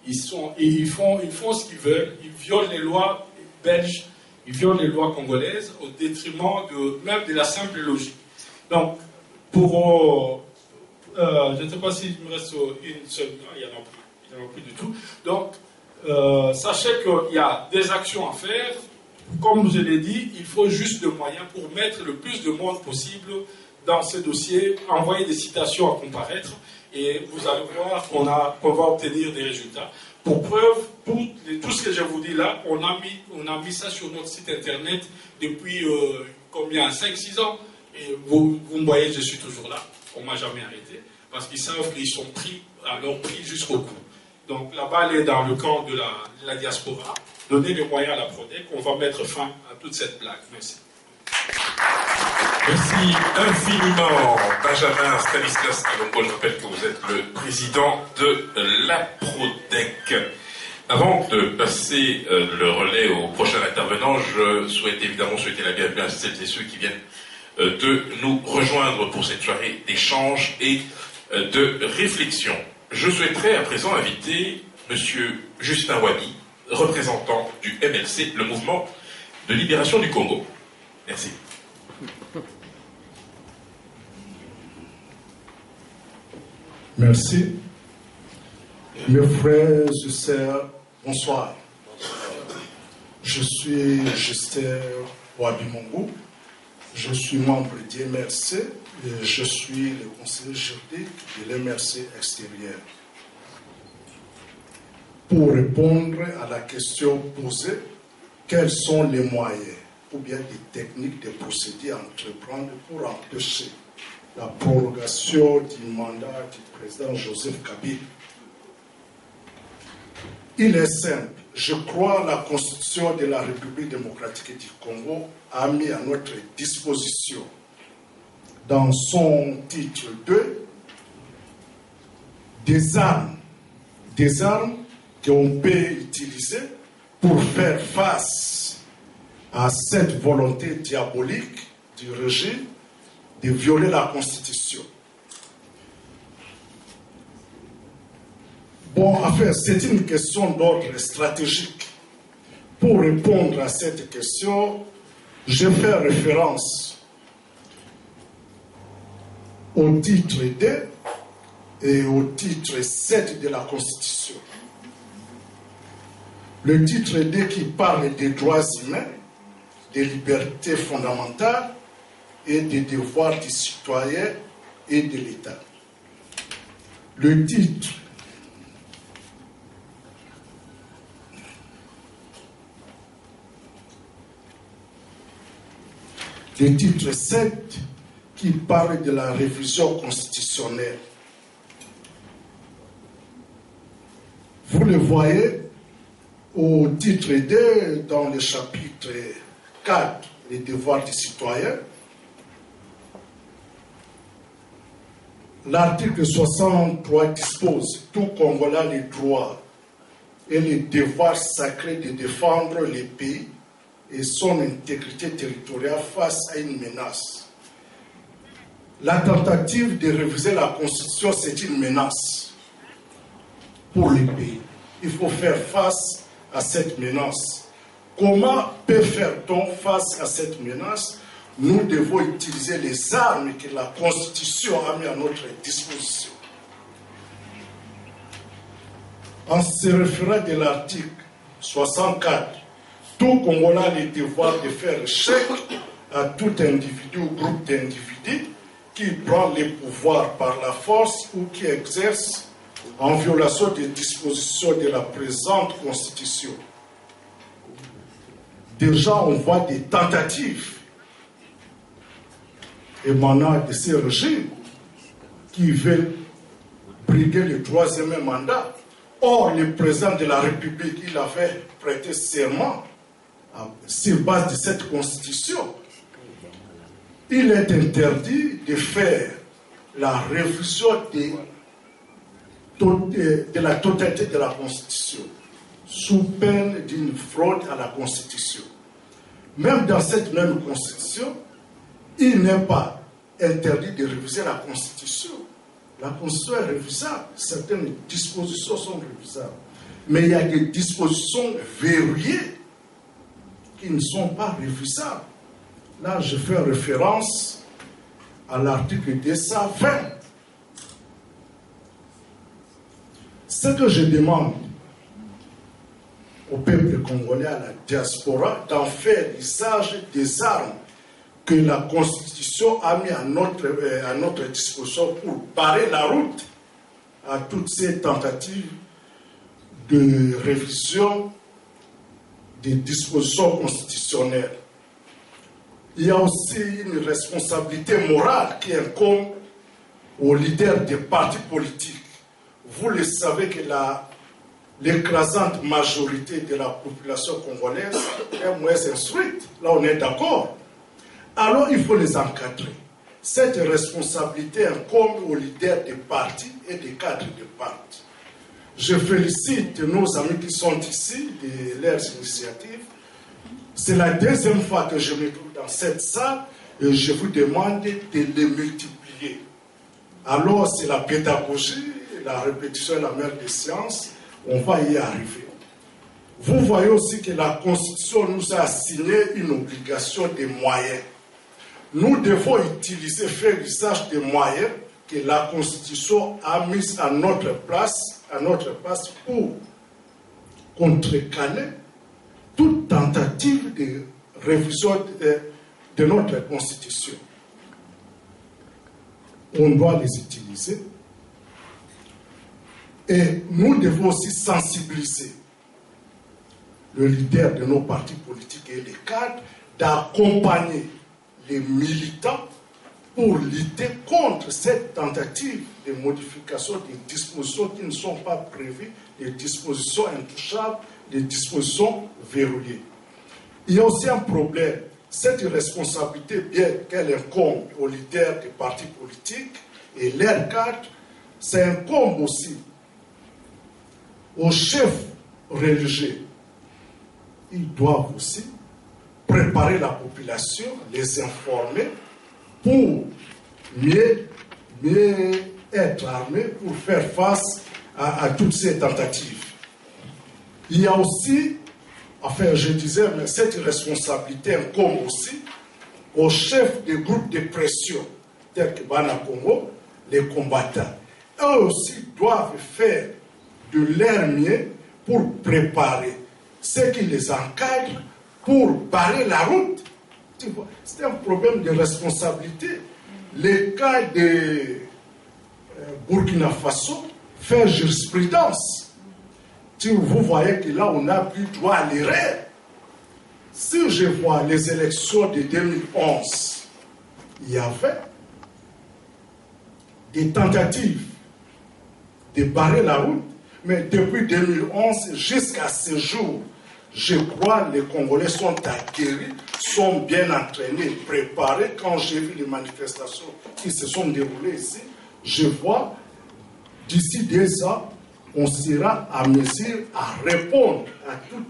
Ils font ce qu'ils veulent, ils violent les lois belges, ils violent les lois congolaises au détriment même de la simple logique. Donc, je ne sais pas s'il me reste une seule, il n'y en a plus du tout. Donc, sachez qu'il y a des actions à faire. Comme je l'ai dit, il faut juste des moyens pour mettre le plus de monde possible dans ces dossiers, envoyer des citations à comparaître, et vous allez voir qu'on va obtenir des résultats. Pour preuve, tout ce que je vous dis là, on a mis ça sur notre site internet depuis combien, 5-6 ans, et vous me voyez, je suis toujours là, on ne m'a jamais arrêté, parce qu'ils savent qu'ils sont pris à leur prix jusqu'au bout. Donc la balle est dans le camp de la diaspora. Donnez les moyens à la PRODEC, on va mettre fin à toute cette blague. Merci. Merci infiniment, Benjamin Stanislas Kalongo. Je rappelle que vous êtes le président de la PRODEC. Avant de passer le relais au prochain intervenant, je souhaite évidemment souhaiter la bienvenue à celles et ceux qui viennent de nous rejoindre pour cette soirée d'échange et de réflexion. Je souhaiterais à présent inviter M. Justin Wadi, représentant du MLC, le mouvement de libération du Congo. Merci. Merci. Mes frères et sœurs, bonsoir. Je suis Justin Wadi Mongo. Je suis membre du MLC et je suis le conseiller juridique de l'MLC extérieur. Pour répondre à la question posée, quels sont les moyens ou bien des techniques, des procédés à entreprendre pour empêcher la prorogation du mandat du président Joseph Kabila? Il est simple. Je crois que la Constitution de la République démocratique du Congo a mis à notre disposition, dans son titre 2, des armes qu'on peut utiliser pour faire face à cette volonté diabolique du régime de violer la Constitution. Bon, enfin, c'est une question d'ordre stratégique. Pour répondre à cette question, je fais référence au titre 2 et au titre 7 de la Constitution. Le titre 2 qui parle des droits humains, des libertés fondamentales et des devoirs des citoyens et de l'État. Le titre Le titre 7 qui parle de la révision constitutionnelle. Vous le voyez au titre 2 dans le chapitre 4, les devoirs des citoyens. L'article 63 dispose tout Congolais a les droits et les devoirs sacrés de défendre le pays et son intégrité territoriale face à une menace. La tentative de réviser la Constitution, c'est une menace pour le pays. Il faut faire face à cette menace. Comment peut faire-t-on face à cette menace? Nous devons utiliser les armes que la Constitution a mis à notre disposition. En se référant de l'article 64, tout Congolais a le devoir de faire chèque à tout individu ou groupe d'individus qui prend les pouvoirs par la force ou qui exerce en violation des dispositions de la présente Constitution. Déjà, on voit des tentatives émanant de ces régimes qui veulent briguer le 3e mandat. Or, le président de la République, il avait prêté serment sur base de cette Constitution. Il est interdit de faire la révision de la totalité de la Constitution, sous peine d'une fraude à la Constitution. Même dans cette même Constitution, il n'est pas interdit de réviser la Constitution. La Constitution est révisable, certaines dispositions sont révisables. Mais il y a des dispositions verrouillées qui ne sont pas révisables. Là, je fais référence à l'article 220. Ce que je demande au peuple congolais, à la diaspora, d'en faire usage des armes que la Constitution a mis à notre disposition pour barrer la route à toutes ces tentatives de révision des dispositions constitutionnelles. Il y a aussi une responsabilité morale qui incombe aux leaders des partis politiques. Vous le savez que l'écrasante majorité de la population congolaise est moins instruite. Là, on est d'accord. Alors, il faut les encadrer. Cette responsabilité incombe aux leaders des partis et des cadres des partis. Je félicite nos amis qui sont ici de leurs initiatives. C'est la deuxième fois que je me trouve dans cette salle et je vous demande de les multiplier. Alors, c'est la pédagogie, la répétition est la mère des sciences, on va y arriver. Vous voyez aussi que la Constitution nous a assigné une obligation de moyens. Nous devons utiliser, faire usage des moyens que la Constitution a mis à notre place pour contrecarrer toute tentative de révision de notre Constitution. On doit les utiliser. Et nous devons aussi sensibiliser le leader de nos partis politiques et les cadres d'accompagner les militants pour lutter contre cette tentative de modification des dispositions qui ne sont pas prévues, des dispositions intouchables, des dispositions verrouillées. Il y a aussi un problème. Cette responsabilité, bien qu'elle incombe aux leaders des partis politiques et leurs cadres, ça incombe aussi aux chefs religieux. Ils doivent aussi préparer la population, les informer pour mieux être armés pour faire face à toutes ces tentatives. Il y a aussi, enfin je disais, mais cette responsabilité incombe aussi aux chefs des groupes de pression, tels que Bana Congo, les combattants. Eux aussi doivent faire de leur mieux pour préparer ceux qui les encadrent pour barrer la route. C'est un problème de responsabilité. Le cas de Burkina Faso fait jurisprudence. Vous voyez que là, on n'a plus droit à l'erreur. Si je vois les élections de 2011, il y avait des tentatives de barrer la route, mais depuis 2011 jusqu'à ce jour, Je crois que les Congolais sont aguerris, sont bien entraînés, préparés. Quand j'ai vu les manifestations qui se sont déroulées ici, je vois d'ici 2 ans, on sera à mesure à répondre à toute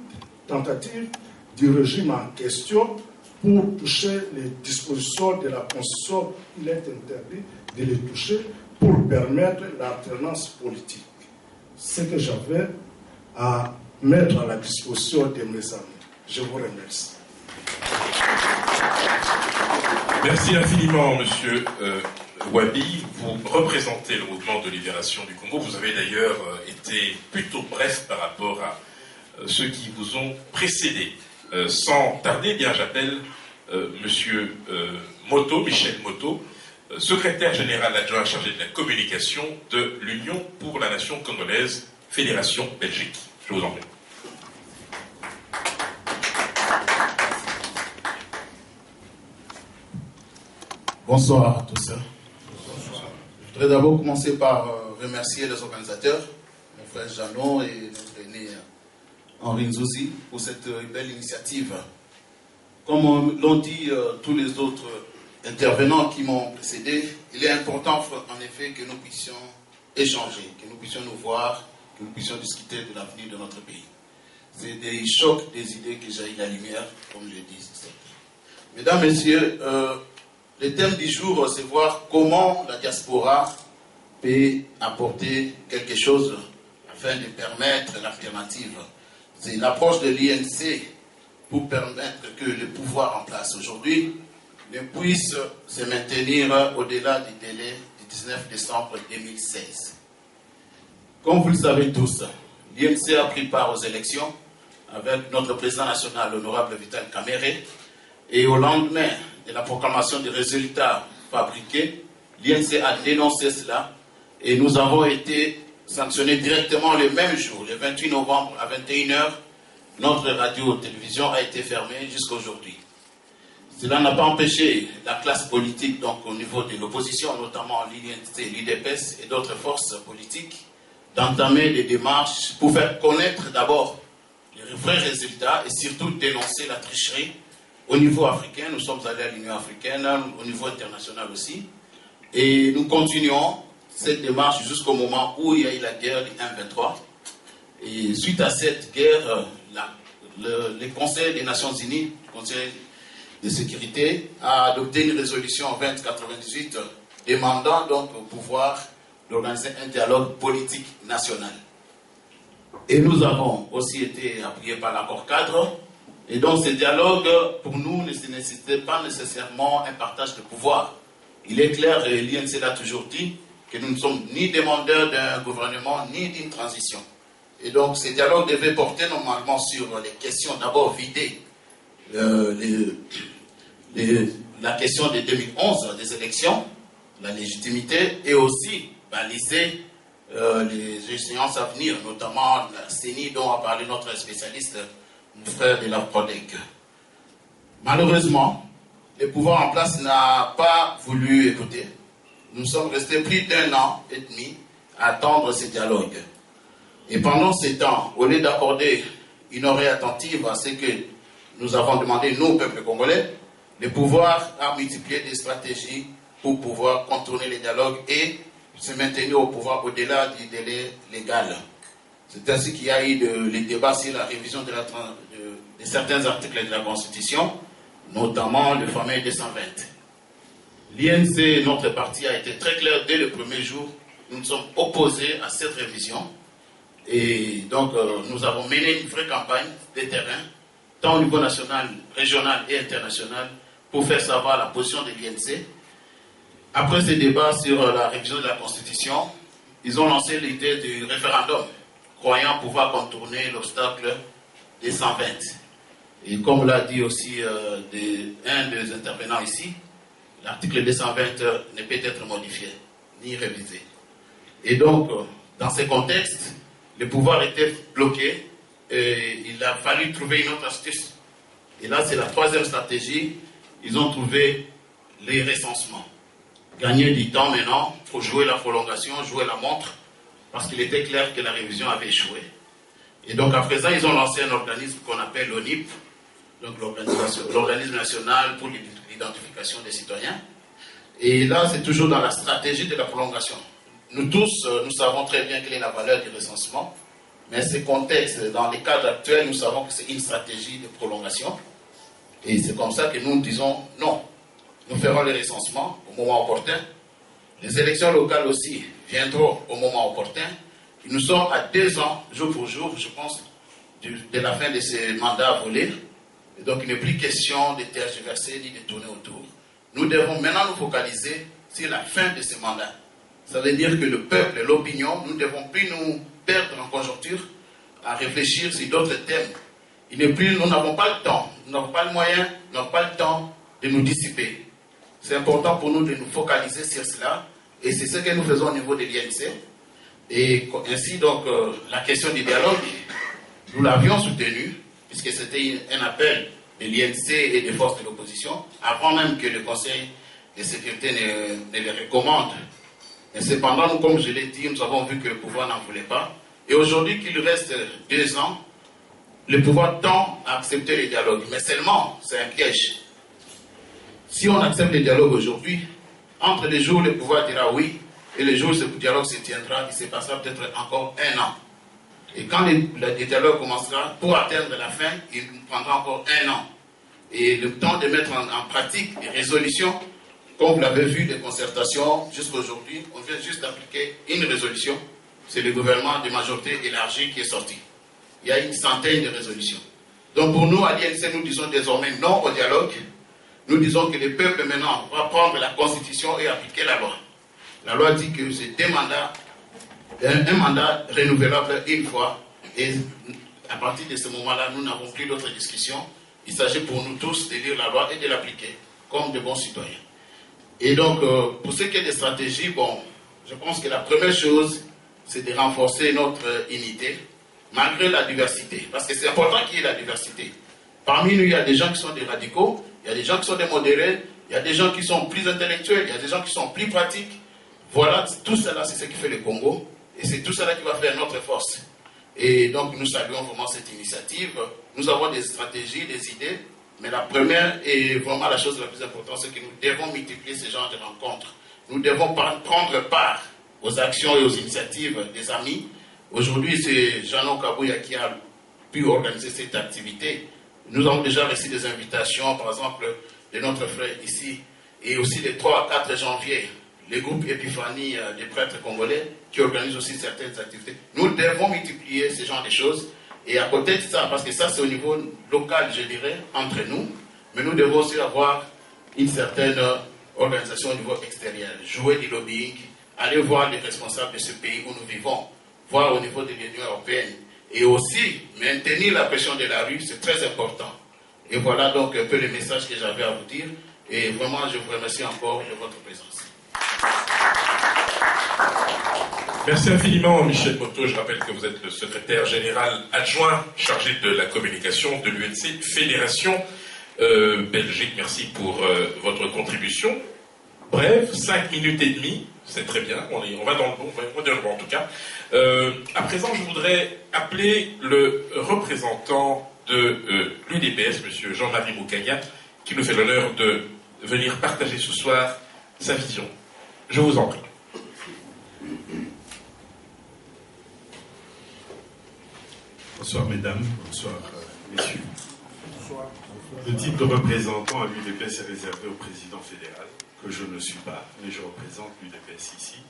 tentative du régime en question pour toucher les dispositions de la Constitution. Il est interdit de les toucher pour permettre l'alternance politique. Ce que j'avais à mettre à la disposition de mes amis. Je vous remercie. Merci infiniment, monsieur Wabi. Vous représentez le mouvement de libération du Congo. Vous avez d'ailleurs été plutôt bref par rapport à ceux qui vous ont précédé. Sans tarder, bien j'appelle monsieur Moto, Michel Moto, secrétaire général adjoint chargé de la communication de l'Union pour la nation congolaise, Fédération Belgique. Je vous en prie. Bonsoir à tous. Je voudrais d'abord commencer par remercier les organisateurs, mon frère Jeannot et notre aîné Henri Nzouzi, pour cette belle initiative. Comme l'ont dit tous les autres intervenants qui m'ont précédé, il est important en effet que nous puissions échanger, que nous puissions nous voir, que nous puissions discuter de l'avenir de notre pays. C'est des chocs des idées que jaillit la lumière, comme je dis. Mesdames, Messieurs, le thème du jour, c'est voir comment la diaspora peut apporter quelque chose afin de permettre l'alternative. C'est l'approche de l'INC pour permettre que le pouvoir en place aujourd'hui ne puisse se maintenir au-delà du délai du 19 décembre 2016. Comme vous le savez tous, l'INC a pris part aux élections avec notre président national, l'honorable Vital Kamerhe, et au lendemain de la proclamation des résultats fabriqués, l'INC a dénoncé cela et nous avons été sanctionnés directement le même jour, le 28 novembre à 21h. Notre radio-télévision a été fermée jusqu'à aujourd'hui. Cela n'a pas empêché la classe politique, donc au niveau de l'opposition, notamment l'INC, l'IDPS et d'autres forces politiques, d'entamer des démarches pour faire connaître d'abord les vrais résultats et surtout dénoncer la tricherie. Au niveau africain, nous sommes allés à l'Union africaine, au niveau international aussi. Et nous continuons cette démarche jusqu'au moment où il y a eu la guerre du 1-23. Et suite à cette guerre, le Conseil des Nations Unies, le Conseil de sécurité, a adopté une résolution 2098 demandant donc au pouvoir d'organiser un dialogue politique national. Et nous avons aussi été appuyés par l'accord cadre. Et donc ce dialogue, pour nous, ne nécessitait pas nécessairement un partage de pouvoir. Il est clair, et l'INC l'a toujours dit, que nous ne sommes ni demandeurs d'un gouvernement, ni d'une transition. Et donc ce dialogue devait porter normalement sur les questions, d'abord vider la question de 2011, des élections, la légitimité, et aussi baliser les échéances à venir, notamment la CENI dont a parlé notre spécialiste, mon frère de la PRODEC. Malheureusement, le pouvoir en place n'a pas voulu écouter. Nous sommes restés plus d'1 an et demi à attendre ce dialogue. Et pendant ce temps, au lieu d'accorder une oreille attentive à ce que nous avons demandé, nous, peuple congolais, le pouvoir a multiplié des stratégies pour pouvoir contourner les dialogues et se maintenir au pouvoir au-delà du délai légal. C'est ainsi qu'il y a eu les débats sur la révision de certains articles de la Constitution, notamment le fameux 220. L'INC, notre parti, a été très clair dès le premier jour. Nous nous sommes opposés à cette révision. Et donc, nous avons mené une vraie campagne de terrain, tant au niveau national, régional et international, pour faire savoir la position de l'INC. Après ces débats sur la révision de la Constitution, ils ont lancé l'idée du référendum, croyant pouvoir contourner l'obstacle des 120. Et comme l'a dit aussi un des intervenants ici, l'article 220 ne peut être modifié ni révisé. Et donc, dans ce contexte, le pouvoir était bloqué et il a fallu trouver une autre astuce. Et là, c'est la troisième stratégie. Ils ont trouvé les recensements. Gagner du temps maintenant pour jouer la prolongation, jouer la montre, parce qu'il était clair que la révision avait échoué. Et donc à présent, ils ont lancé un organisme qu'on appelle l'ONIP, donc l'Organisme national pour l'identification des citoyens. Et là, c'est toujours dans la stratégie de la prolongation. Nous tous, nous savons très bien quelle est la valeur du recensement, mais ce contexte, dans les cadres actuels, nous savons que c'est une stratégie de prolongation. Et c'est comme ça que nous disons non. Nous ferons le recensement au moment opportun. Les élections locales aussi viendront au moment opportun. Et nous sommes à 2 ans, jour pour jour, je pense, de la fin de ces mandats volés. Et donc, il n'est plus question de tergiverser ni de tourner autour. Nous devons maintenant nous focaliser sur la fin de ce mandat. Ça veut dire que le peuple et l'opinion, nous ne devons plus nous perdre en conjoncture à réfléchir sur d'autres thèmes. Nous n'avons pas le temps, nous n'avons pas le moyen, nous n'avons pas le temps de nous dissiper. C'est important pour nous de nous focaliser sur cela. Et c'est ce que nous faisons au niveau de l'INC. Et ainsi, donc, la question du dialogue, nous l'avions soutenu, puisque c'était un appel de l'INC et des forces de l'opposition, avant même que le Conseil de sécurité ne les recommande. Mais cependant, nous, comme je l'ai dit, nous avons vu que le pouvoir n'en voulait pas. Et aujourd'hui qu'il reste 2 ans, le pouvoir tend à accepter le dialogue. Mais seulement, c'est un piège. Si on accepte le dialogue aujourd'hui, entre les jours où le pouvoir dira oui, et les jours où ce dialogue se tiendra, il se passera peut-être encore 1 an. Et quand le dialogue commencera, pour atteindre la fin, il prendra encore 1 an. Et le temps de mettre en pratique les résolutions, comme vous l'avez vu, des concertations, jusqu'à aujourd'hui, on vient juste d'appliquer une résolution. C'est le gouvernement de majorité élargie qui est sorti. Il y a une centaine de résolutions. Donc pour nous, à l'INC, nous disons désormais non au dialogue. Nous disons que le peuple maintenant va prendre la Constitution et appliquer la loi. La loi dit que c'est 2 mandats, un mandat renouvelable 1 fois. Et à partir de ce moment-là, nous n'avons plus d'autres discussions. Il s'agit pour nous tous de lire la loi et de l'appliquer comme de bons citoyens. Et donc, pour ce qui est des stratégies, bon, je pense que la première chose, c'est de renforcer notre unité, malgré la diversité. Parce que c'est important qu'il y ait la diversité. Parmi nous, il y a des gens qui sont des radicaux, il y a des gens qui sont des modérés, il y a des gens qui sont plus intellectuels, il y a des gens qui sont plus pratiques. Voilà, tout cela, c'est ce qui fait le Congo. Et c'est tout cela qui va faire notre force. Et donc, nous saluons vraiment cette initiative. Nous avons des stratégies, des idées. Mais la première et vraiment la chose la plus importante, c'est que nous devons multiplier ce genre de rencontres. Nous devons prendre part aux actions et aux initiatives des amis. Aujourd'hui, c'est Jeannot Kabouya qui a pu organiser cette activité. Nous avons déjà reçu des invitations, par exemple, de notre frère ici, et aussi le 3 à 4 janvier, le groupe Épiphanie des prêtres congolais, qui organise aussi certaines activités. Nous devons multiplier ce genre de choses. Et à côté de ça, parce que ça c'est au niveau local, je dirais, entre nous, mais nous devons aussi avoir une certaine organisation au niveau extérieur, jouer du lobbying, aller voir les responsables de ce pays où nous vivons, voir au niveau de l'Union européenne, et aussi maintenir la pression de la rue, c'est très important. Et voilà donc un peu le message que j'avais à vous dire, et vraiment je vous remercie encore de votre présence. Merci infiniment, Michel Moto. Je rappelle que vous êtes le secrétaire général adjoint chargé de la communication de l'UNC Fédération Belgique. Merci pour votre contribution. Bref, 5 minutes et demie, c'est très bien. On va dans le bon, on va dans le bon en tout cas. À présent, je voudrais appeler le représentant de l'UDPS, M. Jean-Marie Moukaya, qui nous fait l'honneur de venir partager ce soir sa vision. Je vous en prie. Bonsoir mesdames, bonsoir messieurs. Le titre de représentant à l'UDPS est réservé au président fédéral, que je ne suis pas, mais je représente l'UDPS ici.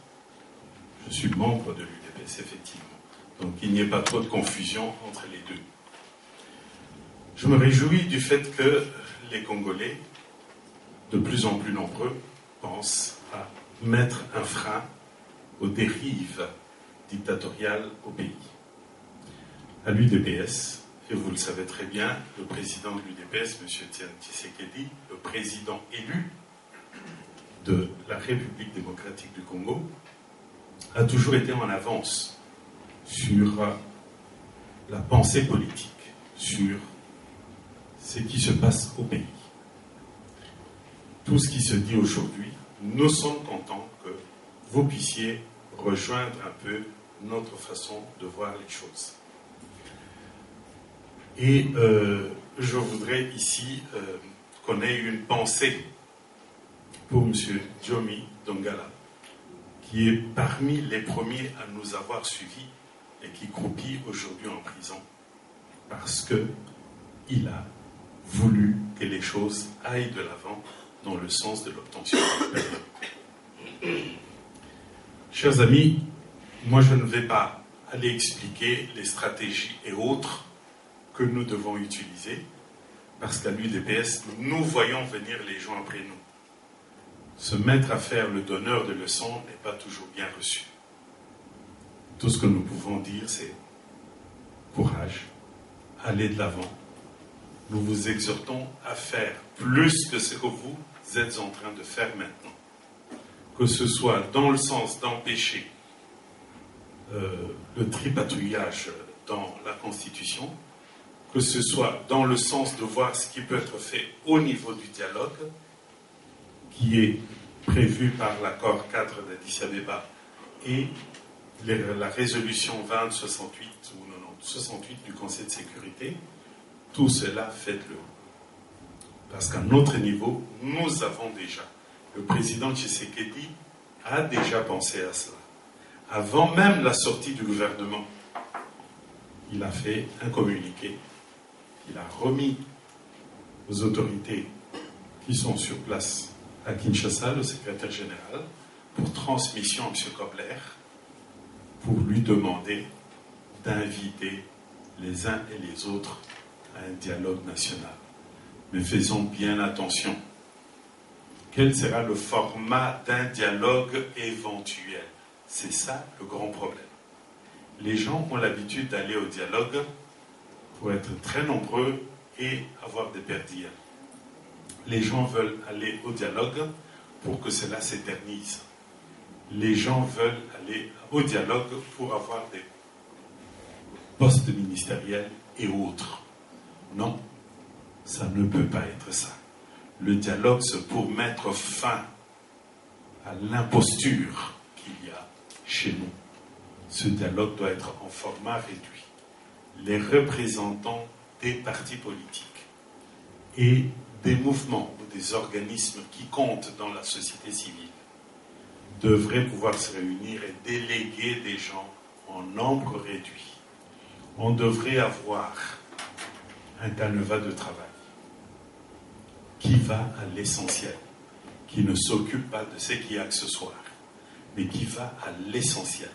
Je suis membre de l'UDPS, effectivement. Donc il n'y ait pas trop de confusion entre les deux. Je me réjouis du fait que les Congolais, de plus en plus nombreux, pensent à mettre un frein aux dérives dictatoriales au pays. À l'UDPS, et vous le savez très bien, le président de l'UDPS, M. Etienne Tshisekedi, le président élu de la République démocratique du Congo, a toujours été en avance sur la pensée politique, sur ce qui se passe au pays. Tout ce qui se dit aujourd'hui, nous sommes contents que vous puissiez rejoindre un peu notre façon de voir les choses. Et je voudrais ici qu'on ait une pensée pour M. Djomi Dongala, qui est parmi les premiers à nous avoir suivis et qui croupit aujourd'hui en prison parce qu'il a voulu que les choses aillent de l'avant dans le sens de l'obtention de la paix. Chers amis, moi je ne vais pas aller expliquer les stratégies et autres que nous devons utiliser, parce qu'à l'UDPS, nous voyons venir les gens après nous. Se mettre à faire le donneur de leçons n'est pas toujours bien reçu. Tout ce que nous pouvons dire, c'est courage, allez de l'avant. Nous vous exhortons à faire plus que ce que vous êtes en train de faire maintenant. Que ce soit dans le sens d'empêcher le tripatouillage dans la Constitution, que ce soit dans le sens de voir ce qui peut être fait au niveau du dialogue, qui est prévu par l'accord cadre d'Addis Abeba et la résolution 2068 ou 9068 du Conseil de sécurité. Tout cela, faites-le. Parce qu'à notre niveau, nous avons déjà, le président Tshisekedi a déjà pensé à cela. Avant même la sortie du gouvernement, il a fait un communiqué, il a remis aux autorités qui sont sur place à Kinshasa, le secrétaire général, pour transmission à M. Kobler, pour lui demander d'inviter les uns et les autres à un dialogue national. Mais faisons bien attention. Quel sera le format d'un dialogue éventuel? C'est ça le grand problème. Les gens ont l'habitude d'aller au dialogue pour être très nombreux et avoir des perdits. Les gens veulent aller au dialogue pour que cela s'éternise. Les gens veulent aller au dialogue pour avoir des postes ministériels et autres. Non, ça ne peut pas être ça. Le dialogue, c'est pour mettre fin à l'imposture qu'il y a chez nous. Ce dialogue doit être en format réduit. Les représentants des partis politiques et des mouvements ou des organismes qui comptent dans la société civile devraient pouvoir se réunir et déléguer des gens en nombre réduit. On devrait avoir un canevas de travail qui va à l'essentiel, qui ne s'occupe pas de ce qui est accessoire, mais qui va à l'essentiel.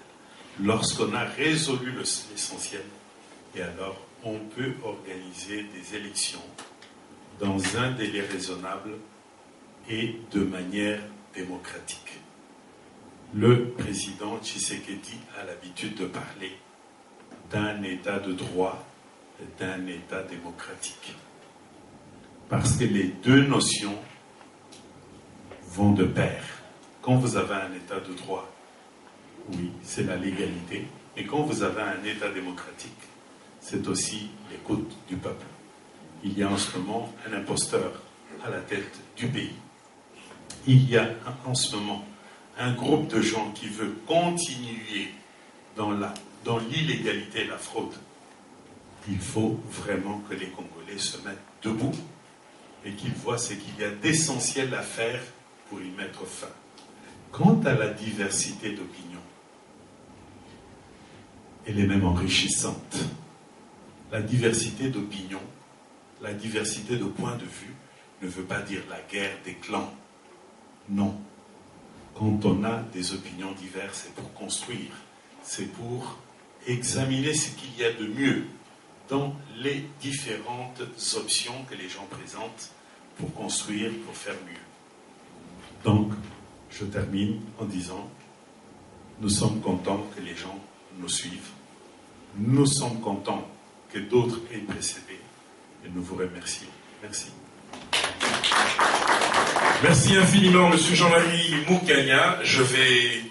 Lorsqu'on a résolu l'essentiel, et alors on peut organiser des élections dans un délai raisonnable et de manière démocratique. Le président Tshisekedi a l'habitude de parler d'un état de droit et d'un état démocratique. Parce que les deux notions vont de pair. Quand vous avez un état de droit, oui, c'est la légalité. Et quand vous avez un état démocratique, c'est aussi l'écoute du peuple. Il y a en ce moment un imposteur à la tête du pays. Il y a en ce moment un groupe de gens qui veut continuer dans l'illégalité et la fraude. Il faut vraiment que les Congolais se mettent debout et qu'ils voient ce qu'il y a d'essentiel à faire pour y mettre fin. Quant à la diversité d'opinions, elle est même enrichissante. La diversité d'opinions, la diversité de points de vue ne veut pas dire la guerre des clans. Non. Quand on a des opinions diverses, c'est pour construire, c'est pour examiner ce qu'il y a de mieux dans les différentes options que les gens présentent pour construire, pour faire mieux. Donc, je termine en disant, nous sommes contents que les gens nous suivent. Nous sommes contents que d'autres aient précédé et nous vous remercions. Merci. Merci infiniment, M. Jean-Marie Moukania. Je vais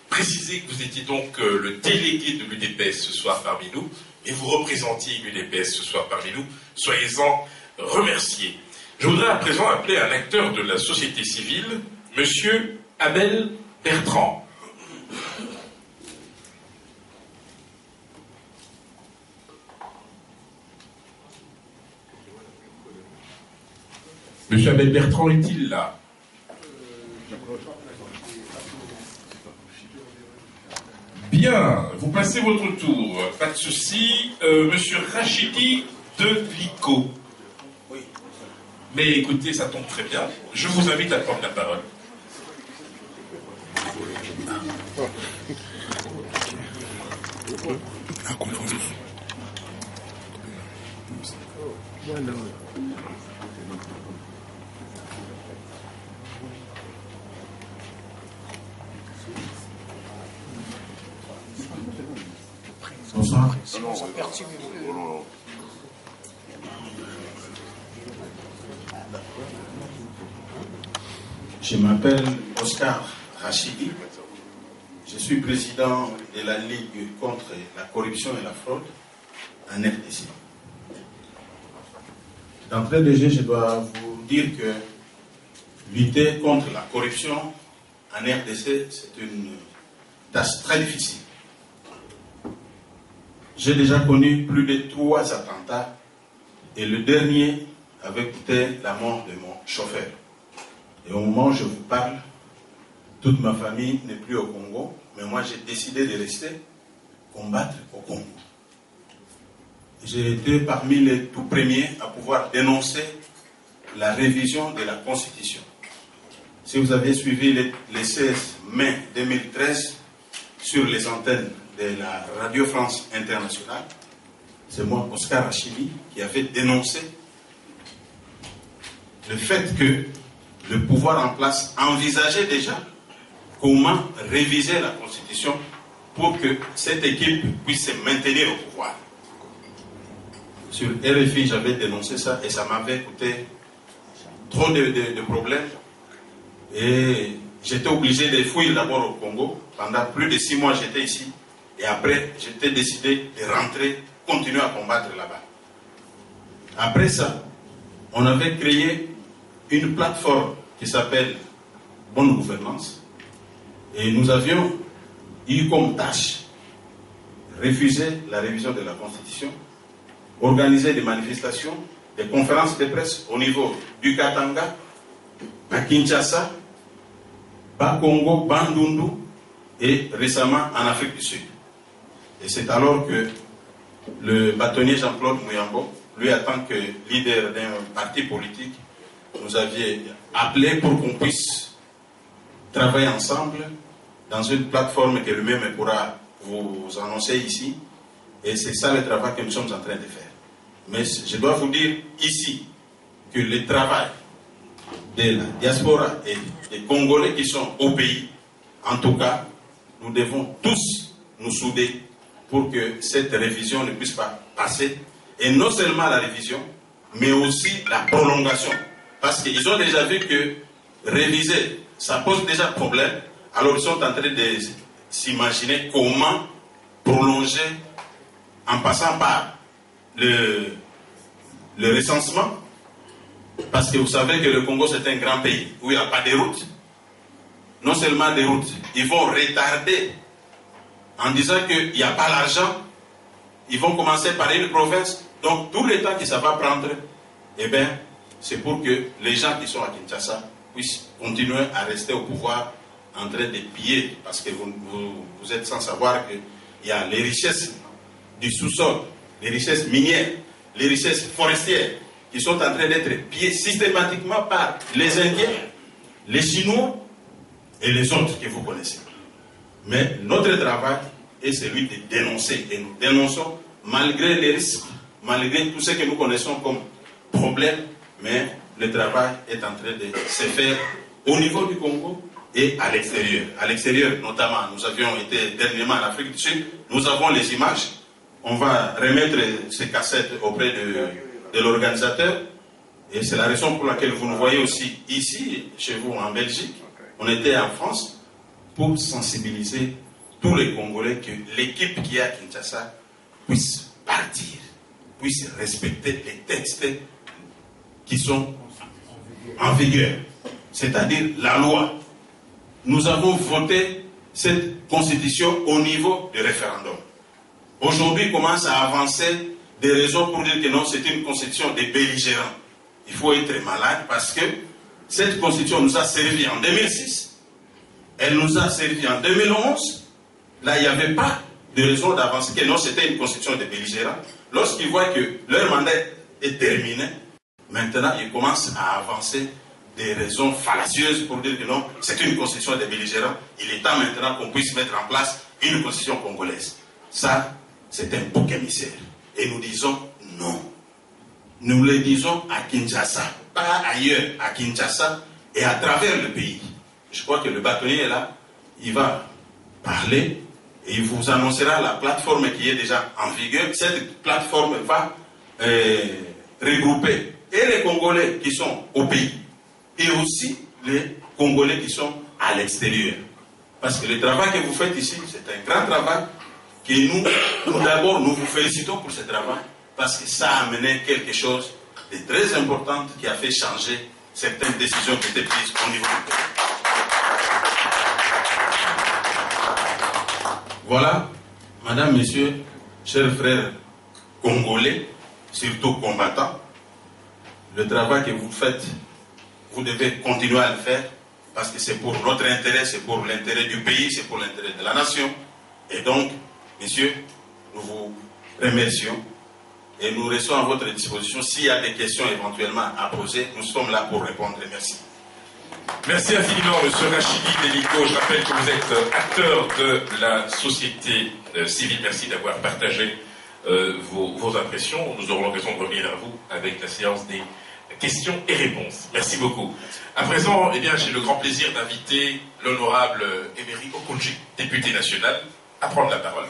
préciser que vous étiez donc le délégué de l'UDPS ce soir parmi nous et vous représentiez l'UDPS ce soir parmi nous. Soyez-en remerciés. Je voudrais à présent appeler un acteur de la société civile, M. Abel Bertrand. Monsieur Abel Bertrand est-il là? Bien, vous passez votre tour, pas de souci. Monsieur Rachidi de Lico. Oui. Mais écoutez, ça tombe très bien. Je vous invite à prendre la parole. Bonsoir. Je m'appelle Oscar Rachidi. Je suis président de la Ligue contre la corruption et la fraude en RDC. D'entrée de jeu, je dois vous dire que lutter contre la corruption en RDC, c'est une tâche très difficile. J'ai déjà connu plus de 3 attentats et le dernier avait coûté la mort de mon chauffeur. Et au moment où je vous parle, toute ma famille n'est plus au Congo, mais moi j'ai décidé de rester combattre au Congo. J'ai été parmi les tout premiers à pouvoir dénoncer la révision de la Constitution. Si vous avez suivi le 16 mai 2013 sur les antennes de la Radio France Internationale, c'est moi, Oscar Rachidi, qui avait dénoncé le fait que le pouvoir en place envisageait déjà comment réviser la Constitution pour que cette équipe puisse se maintenir au pouvoir. Sur RFI, j'avais dénoncé ça et ça m'avait coûté trop de problèmes. Et j'étais obligé de fuir d'abord au Congo. Pendant plus de 6 mois, j'étais ici. Et après, j'étais décidé de rentrer, continuer à combattre là-bas. Après ça, on avait créé une plateforme qui s'appelle Bonne Gouvernance. Et nous avions eu comme tâche refuser la révision de la Constitution, organiser des manifestations, des conférences de presse au niveau du Katanga, à Kinshasa, Bas Congo, Bandundu et récemment en Afrique du Sud. Et c'est alors que le bâtonnier Jean-Claude Mouyambo, lui en tant que leader d'un parti politique, nous avait appelé pour qu'on puisse travailler ensemble dans une plateforme que lui-même pourra vous annoncer ici. Et c'est ça le travail que nous sommes en train de faire. Mais je dois vous dire ici que le travail de la diaspora et des Congolais qui sont au pays, en tout cas, nous devons tous nous souder pour que cette révision ne puisse pas passer. Et non seulement la révision, mais aussi la prolongation. Parce qu'ils ont déjà vu que réviser, ça pose déjà problème. Alors ils sont en train de s'imaginer comment prolonger en passant par le recensement. Parce que vous savez que le Congo c'est un grand pays où il n'y a pas de routes. Non seulement des routes, ils vont retarder en disant qu'il n'y a pas l'argent. Ils vont commencer par une province. Donc tout le temps que ça va prendre, eh bien, c'est pour que les gens qui sont à Kinshasa puissent continuer à rester au pouvoir en train de piller. Parce que vous êtes sans savoir qu'il y a les richesses du sous-sol, les richesses minières, les richesses forestières qui sont en train d'être pillées systématiquement par les Indiens, les Chinois et les autres que vous connaissez. Mais notre travail est celui de dénoncer. Et nous dénonçons malgré les risques, malgré tout ce que nous connaissons comme problème, mais le travail est en train de se faire au niveau du Congo et à l'extérieur. À l'extérieur, notamment, nous avions été dernièrement en Afrique du Sud, nous avons les images. On va remettre ces cassettes auprès de l'organisateur. Et c'est la raison pour laquelle vous nous voyez aussi ici, chez vous en Belgique. On était en France pour sensibiliser tous les Congolais que l'équipe qui est à Kinshasa puisse partir, puisse respecter les textes qui sont en vigueur, c'est-à-dire la loi. Nous avons voté cette constitution au niveau du référendum. Aujourd'hui, commence à avancer des raisons pour dire que non, c'est une constitution des belligérants. il faut être malade parce que cette constitution nous a servi en 2006, elle nous a servi en 2011. Là, il n'y avait pas de raison d'avancer, que non, c'était une constitution de belligérants. Lorsqu'ils voient que leur mandat est terminé, maintenant, ils commencent à avancer des raisons fallacieuses pour dire que non, c'est une constitution de belligérants. Il est temps maintenant qu'on puisse mettre en place une constitution congolaise. Ça, c'est un bouc émissaire. Et nous disons non. Nous le disons à Kinshasa, pas ailleurs, à Kinshasa et à travers le pays. Je crois que le bâtonnier est là, il va parler et il vous annoncera la plateforme qui est déjà en vigueur. Cette plateforme va regrouper et les Congolais qui sont au pays et aussi les Congolais qui sont à l'extérieur. Parce que le travail que vous faites ici, c'est un grand travail que nous d'abord, nous vous félicitons pour ce travail parce que ça a amené quelque chose de très important qui a fait changer certaines décisions qui étaient prises au niveau du pays. Voilà, madame, messieurs, chers frères congolais, surtout combattants, le travail que vous faites, vous devez continuer à le faire parce que c'est pour notre intérêt, c'est pour l'intérêt du pays, c'est pour l'intérêt de la nation. Et donc, messieurs, nous vous remercions et nous restons à votre disposition. S'il y a des questions éventuellement à poser, nous sommes là pour répondre. Merci. Merci infiniment, M. Rachidi Deliko. Je rappelle que vous êtes acteur de la société civile. Merci d'avoir partagé vos impressions. Nous aurons l'occasion de revenir à vous avec la séance des questions et réponses. Merci beaucoup. À présent, eh bien, j'ai le grand plaisir d'inviter l'honorable Emery Okonji, député national, à prendre la parole.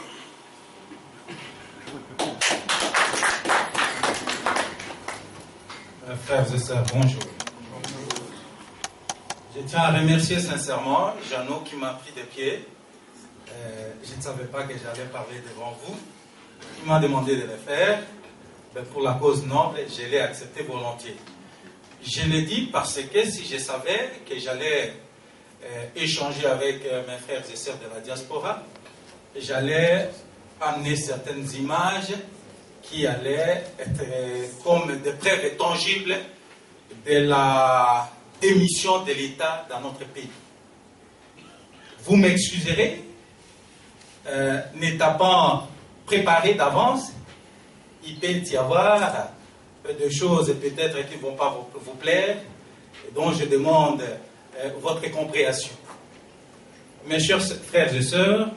Frères et sœurs, bonjour. Je tiens à remercier sincèrement Jeannot qui m'a pris des pieds. Je ne savais pas que j'allais parler devant vous. Il m'a demandé de le faire. Ben, pour la cause noble, je l'ai accepté volontiers. Je l'ai dit parce que si je savais que j'allais échanger avec mes frères et sœurs de la diaspora, j'allais amener certaines images qui allaient être comme des preuves tangibles de la démission de l'État dans notre pays. Vous m'excuserez, n'étant pas préparé d'avance, il peut y avoir de choses peut-être qui ne vont pas vous plaire, et donc je demande votre compréhension. Mes chers frères et sœurs,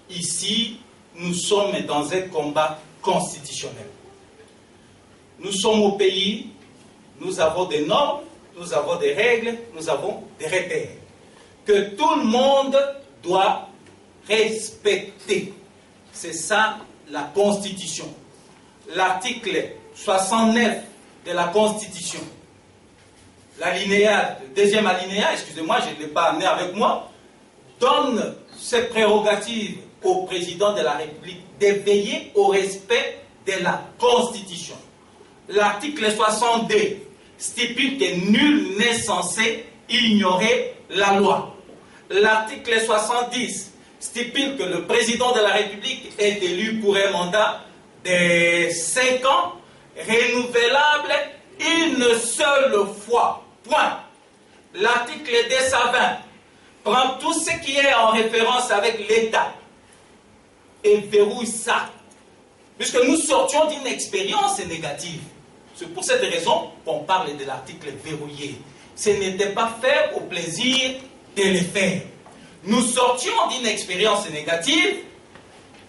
ici, nous sommes dans un combat constitutionnel. Nous sommes au pays, nous avons des normes, nous avons des règles, nous avons des repères que tout le monde doit respecter. C'est ça la Constitution. L'article 69 de la Constitution, l'alinéa, le deuxième alinéa, excusez-moi, je ne l'ai pas amené avec moi, donne cette prérogative au président de la République de veiller au respect de la Constitution. L'article 62 stipule que nul n'est censé ignorer la loi. L'article 70 stipule que le président de la République est élu pour un mandat de 5 ans, renouvelable une seule fois. Point. L'article 220 prend tout ce qui est en référence avec l'État et verrouille ça. Puisque nous sortions d'une expérience négative. C'est pour cette raison qu'on parle de l'article verrouillé. Ce n'était pas fait au plaisir de le faire. Nous sortions d'une expérience négative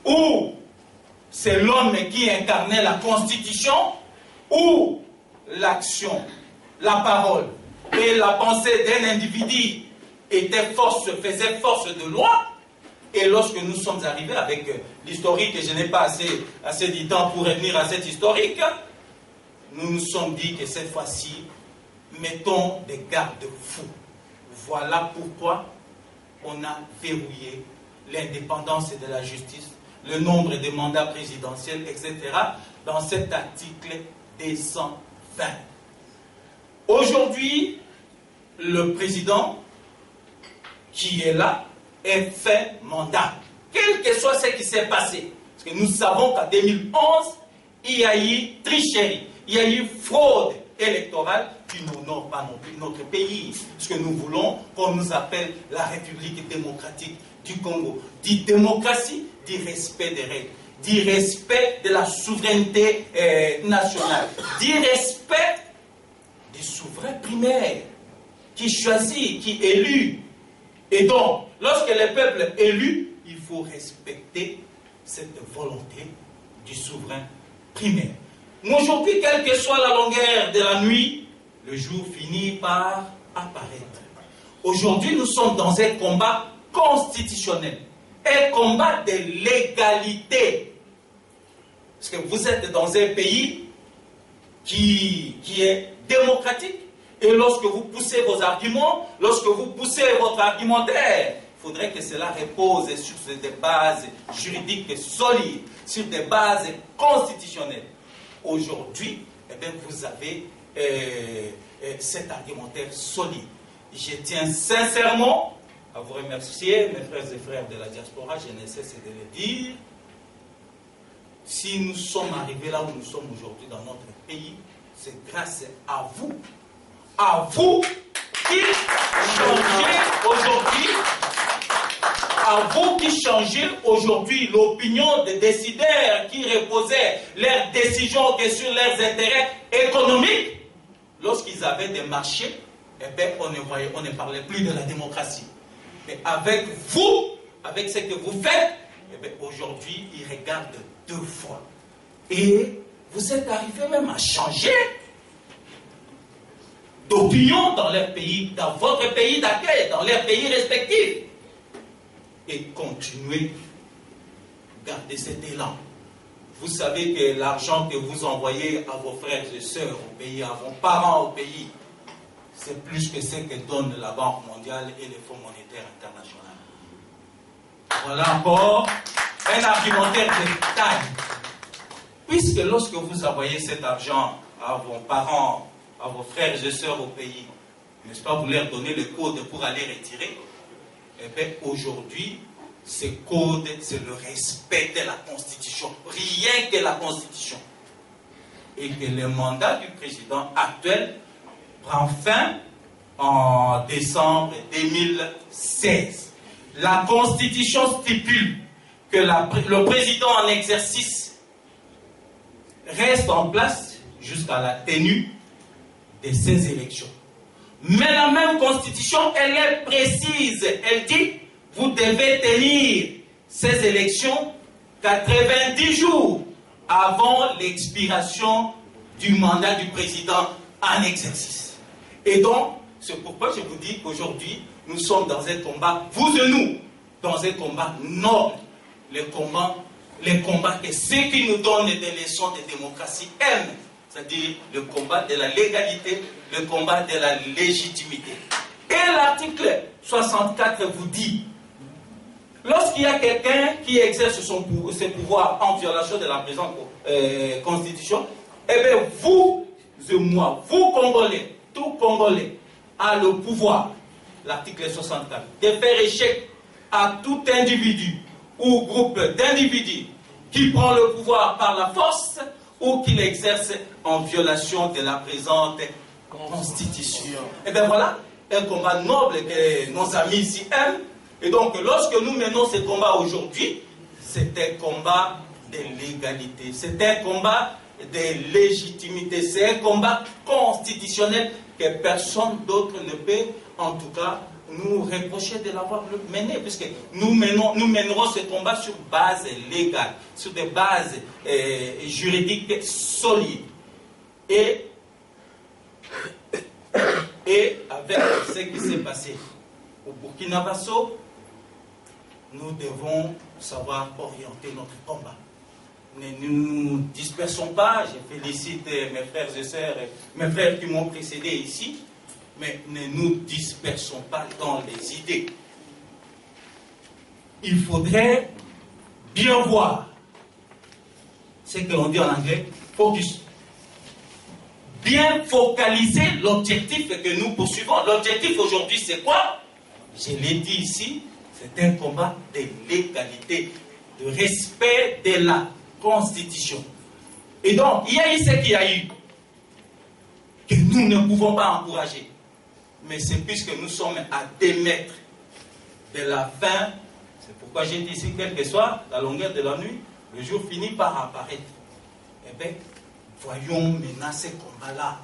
où c'est l'homme qui incarnait la Constitution, où l'action, la parole et la pensée d'un individu faisait force de loi. Et lorsque nous sommes arrivés avec l'historique, et je n'ai pas assez de temps pour revenir à cette historique, nous nous sommes dit que cette fois-ci, mettons des garde-fous. Voilà pourquoi on a verrouillé l'indépendance de la justice, le nombre de mandats présidentiels, etc., dans cet article 220. Aujourd'hui, le président qui est là est fin mandat, quel que soit ce qui s'est passé. Parce que nous savons qu'en 2011, il y a eu tricherie, il y a eu fraude, électorale qui n'honore pas non plus notre pays. Parce que nous voulons qu'on nous appelle la République démocratique du Congo. Dit démocratie, dit respect des règles, dit respect de la souveraineté nationale, dit respect du souverain primaire qui choisit, qui élu. Et donc, lorsque le peuple est élu, il faut respecter cette volonté du souverain primaire. Mais aujourd'hui, quelle que soit la longueur de la nuit, le jour finit par apparaître. Aujourd'hui, nous sommes dans un combat constitutionnel, un combat de l'égalité. Parce que vous êtes dans un pays qui est démocratique. Et lorsque vous poussez vos arguments, lorsque vous poussez votre argumentaire, il faudrait que cela repose sur des bases juridiques solides, sur des bases constitutionnelles. Aujourd'hui, eh bien, vous avez cet argumentaire solide. Je tiens sincèrement à vous remercier, mes frères et frères de la diaspora, je ne cesse de le dire. Si nous sommes arrivés là où nous sommes aujourd'hui dans notre pays, c'est grâce à vous. À vous qui changez aujourd'hui, à vous qui changez aujourd'hui l'opinion des décideurs qui reposaient leurs décisions que sur leurs intérêts économiques. Lorsqu'ils avaient des marchés, eh bien, on ne parlait plus de la démocratie. Mais avec vous, avec ce que vous faites, eh bien, aujourd'hui, ils regardent deux fois. Et vous êtes arrivés même à changer d'opinion dans leur pays, dans votre pays d'accueil, dans leurs pays respectifs. Et continuez à garder cet élan. Vous savez que l'argent que vous envoyez à vos frères et sœurs au pays, à vos parents au pays, c'est plus que ce que donne la Banque mondiale et le Fonds monétaire international. Voilà encore un argumentaire de taille. Puisque lorsque vous envoyez cet argent à vos parents, à vos frères et sœurs au pays, n'est-ce pas, vous leur donnez le code pour aller retirer, eh bien aujourd'hui, ce code, c'est le respect de la Constitution, rien que la Constitution. Et que le mandat du président actuel prend fin en décembre 2016. La Constitution stipule que le président en exercice reste en place jusqu'à la tenue de ces élections. Mais la même Constitution, elle est précise. Elle dit, vous devez tenir ces élections 90 jours avant l'expiration du mandat du président en exercice. Et donc, c'est pourquoi je vous dis qu'aujourd'hui, nous sommes dans un combat, vous et nous, dans un combat noble. Le combat que ceux qui nous donnent des leçons de démocratie aiment. C'est-à-dire le combat de la légalité, le combat de la légitimité. Et l'article 64 vous dit, lorsqu'il y a quelqu'un qui exerce ses pouvoirs en violation de la présente Constitution, eh bien vous et moi, vous Congolais, tout Congolais, a le pouvoir, l'article 64, de faire échec à tout individu ou groupe d'individus qui prend le pouvoir par la force ou qui l'exerce en violation de la présente Constitution. Et bien voilà, un combat noble que nos amis ici aiment. Et donc, lorsque nous menons ce combat aujourd'hui, c'est un combat de l'égalité, c'est un combat de légitimité, c'est un combat constitutionnel que personne d'autre ne peut, en tout cas, nous reprocher de l'avoir mené, puisque nous mènerons ce combat sur base légale, sur des bases juridiques solides. Et avec ce qui s'est passé au Burkina Faso, nous devons savoir orienter notre combat. Ne nous dispersons pas, je félicite mes frères et sœurs, mes frères qui m'ont précédé ici, mais ne nous dispersons pas dans les idées. Il faudrait bien voir ce que l'on dit en anglais, focus. Bien focaliser l'objectif que nous poursuivons. L'objectif aujourd'hui, c'est quoi? Je l'ai dit ici, c'est un combat de l'égalité, de respect de la Constitution. Et donc, il y a eu ce qu'il y a eu. Que nous ne pouvons pas encourager. Mais c'est puisque nous sommes à des mètres de la fin, c'est pourquoi j'ai dit ici, quelle que soit la longueur de la nuit, le jour finit par apparaître. Eh bien, voyons maintenant ces combats-là.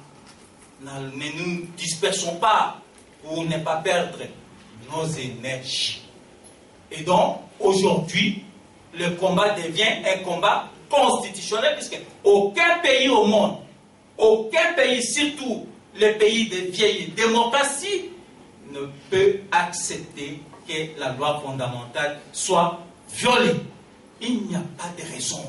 Ne nous dispersons pas pour ne pas perdre nos énergies. Et donc, aujourd'hui, le combat devient un combat constitutionnel, puisque aucun pays au monde, aucun pays, surtout les pays de vieille démocratie, ne peut accepter que la loi fondamentale soit violée. Il n'y a pas de raison.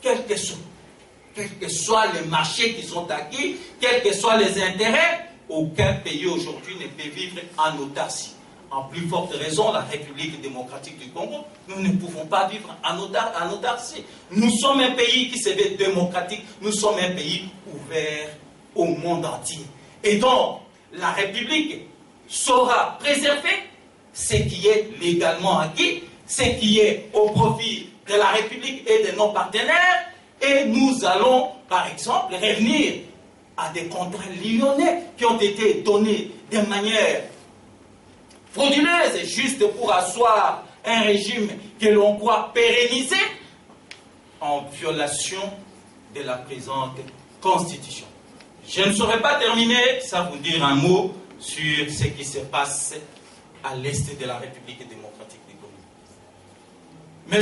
Quels que soient les marchés qui sont acquis, quels que soient les intérêts, aucun pays aujourd'hui ne peut vivre en autarcie. En plus forte raison, la République démocratique du Congo, nous ne pouvons pas vivre en autarcie. Nous sommes un pays qui se veut démocratique, nous sommes un pays ouvert au monde entier. Et donc, la République saura préserver ce qui est légalement acquis, ce qui est au profit de la République et de nos partenaires, et nous allons, par exemple, revenir à des contrats lyonnais qui ont été donnés de manière frauduleuse, juste pour asseoir un régime que l'on croit pérenniser en violation de la présente Constitution. Je ne saurais pas terminer sans vous dire un mot sur ce qui se passe à l'est de la République démocratique du Congo. Mes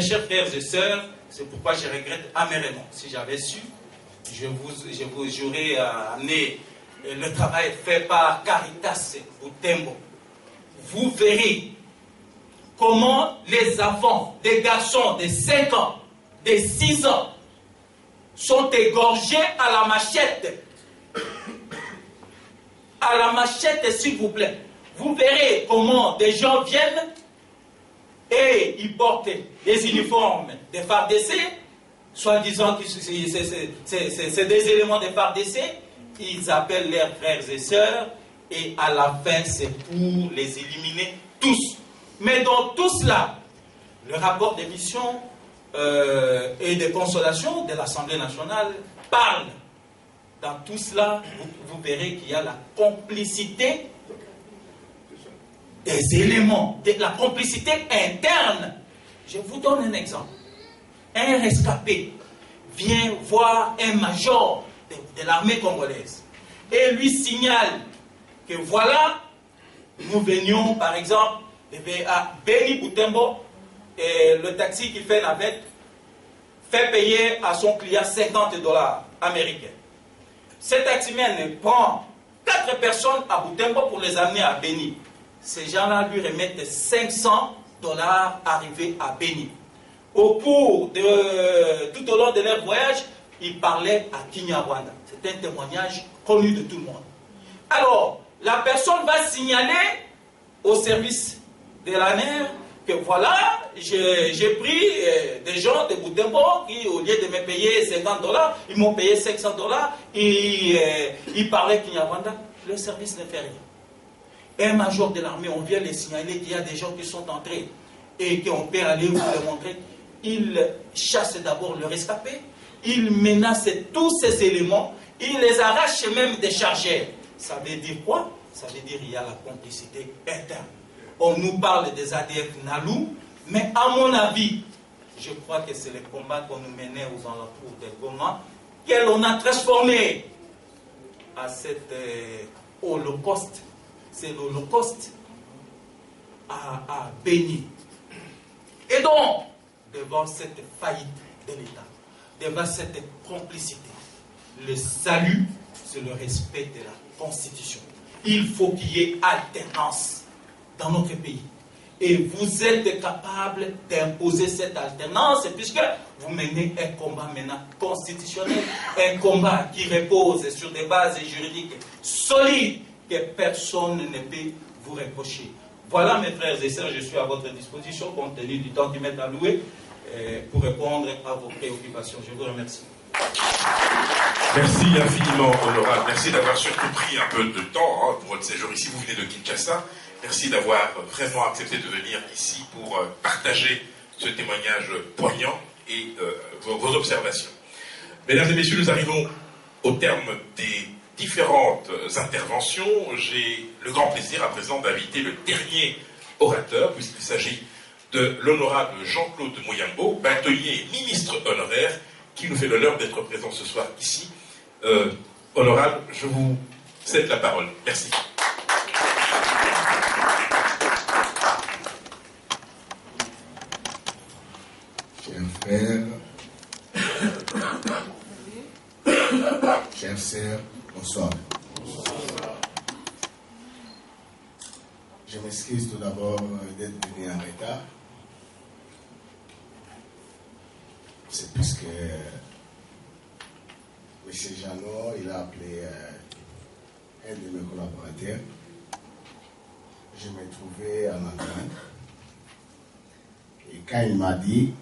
chers frères et sœurs, c'est pourquoi je regrette amèrement. Si j'avais su, j'aurais amené le travail fait par Caritas Butembo. Vous verrez comment les enfants, des garçons de 5 ans, de 6 ans, sont égorgés à la machette. À la machette, s'il vous plaît. Vous verrez comment des gens viennent et ils portent des uniformes des FARDC, soi-disant que c'est des éléments des FARDC, ils appellent leurs frères et sœurs, et à la fin, c'est pour les éliminer tous. Mais dans tout cela, le rapport des missions et de consolation de l'Assemblée nationale parle. Dans tout cela, vous verrez qu'il y a la complicité des éléments, la complicité interne. Je vous donne un exemple. Un rescapé vient voir un major de l'armée congolaise et lui signale que voilà, nous venions par exemple à Beni Butembo et le taxi qui fait navette fait payer à son client $50 américains. Ce taximan prend 4 personnes à Butembo pour les amener à Beni. Ces gens-là lui remettent $500 arrivés à Beni. Au cours de tout au long de leur voyage, ils parlaient à Kinyarwanda. C'est un témoignage connu de tout le monde. Alors, la personne va signaler au service de la mer que voilà, j'ai pris des gens de Butembo qui, au lieu de me payer $50, ils m'ont payé $500 et ils parlaient Kinyarwanda. Le service ne fait rien. Un major de l'armée, on vient les signaler qu'il y a des gens qui sont entrés et qu'on peut aller vous le montrer. Il chasse d'abord le rescapé, il menace tous ces éléments, il les arrache même des chargeurs. Ça veut dire quoi? Ça veut dire qu'il y a la complicité interne. On nous parle des ADF Nalou, mais à mon avis, je crois que c'est le combat qu'on nous menait aux alentours de Goma, qu'on a transformé à cet holocauste. C'est l'holocauste à Beni. Et donc, devant cette faillite de l'État, devant cette complicité, le salut, c'est le respect de la Constitution. Il faut qu'il y ait alternance dans notre pays. Et vous êtes capable d'imposer cette alternance puisque vous menez un combat maintenant constitutionnel, un combat qui repose sur des bases juridiques solides que personne ne peut vous reprocher. Voilà mes frères et sœurs, je suis à votre disposition compte tenu du temps qui m'est alloué pour répondre à vos préoccupations. Je vous remercie. Merci infiniment, honorable. Merci d'avoir surtout pris un peu de temps pour votre séjour ici. Vous venez de Kinshasa. Merci d'avoir vraiment accepté de venir ici pour partager ce témoignage poignant et vos observations. Mesdames et messieurs, nous arrivons au terme des différentes interventions, j'ai le grand plaisir à présent d'inviter le dernier orateur, puisqu'il s'agit de l'honorable Jean-Claude Moyambo, bâtonnier et ministre honoraire, qui nous fait l'honneur d'être présent ce soir ici. Honorable, je vous cède la parole. Merci. Chers sœurs, bonsoir. Je m'excuse tout d'abord d'être venu en retard. C'est puisque M. Jeannot, il a appelé un de mes collaborateurs. Je me trouvais en Allemagne. Et quand il m'a dit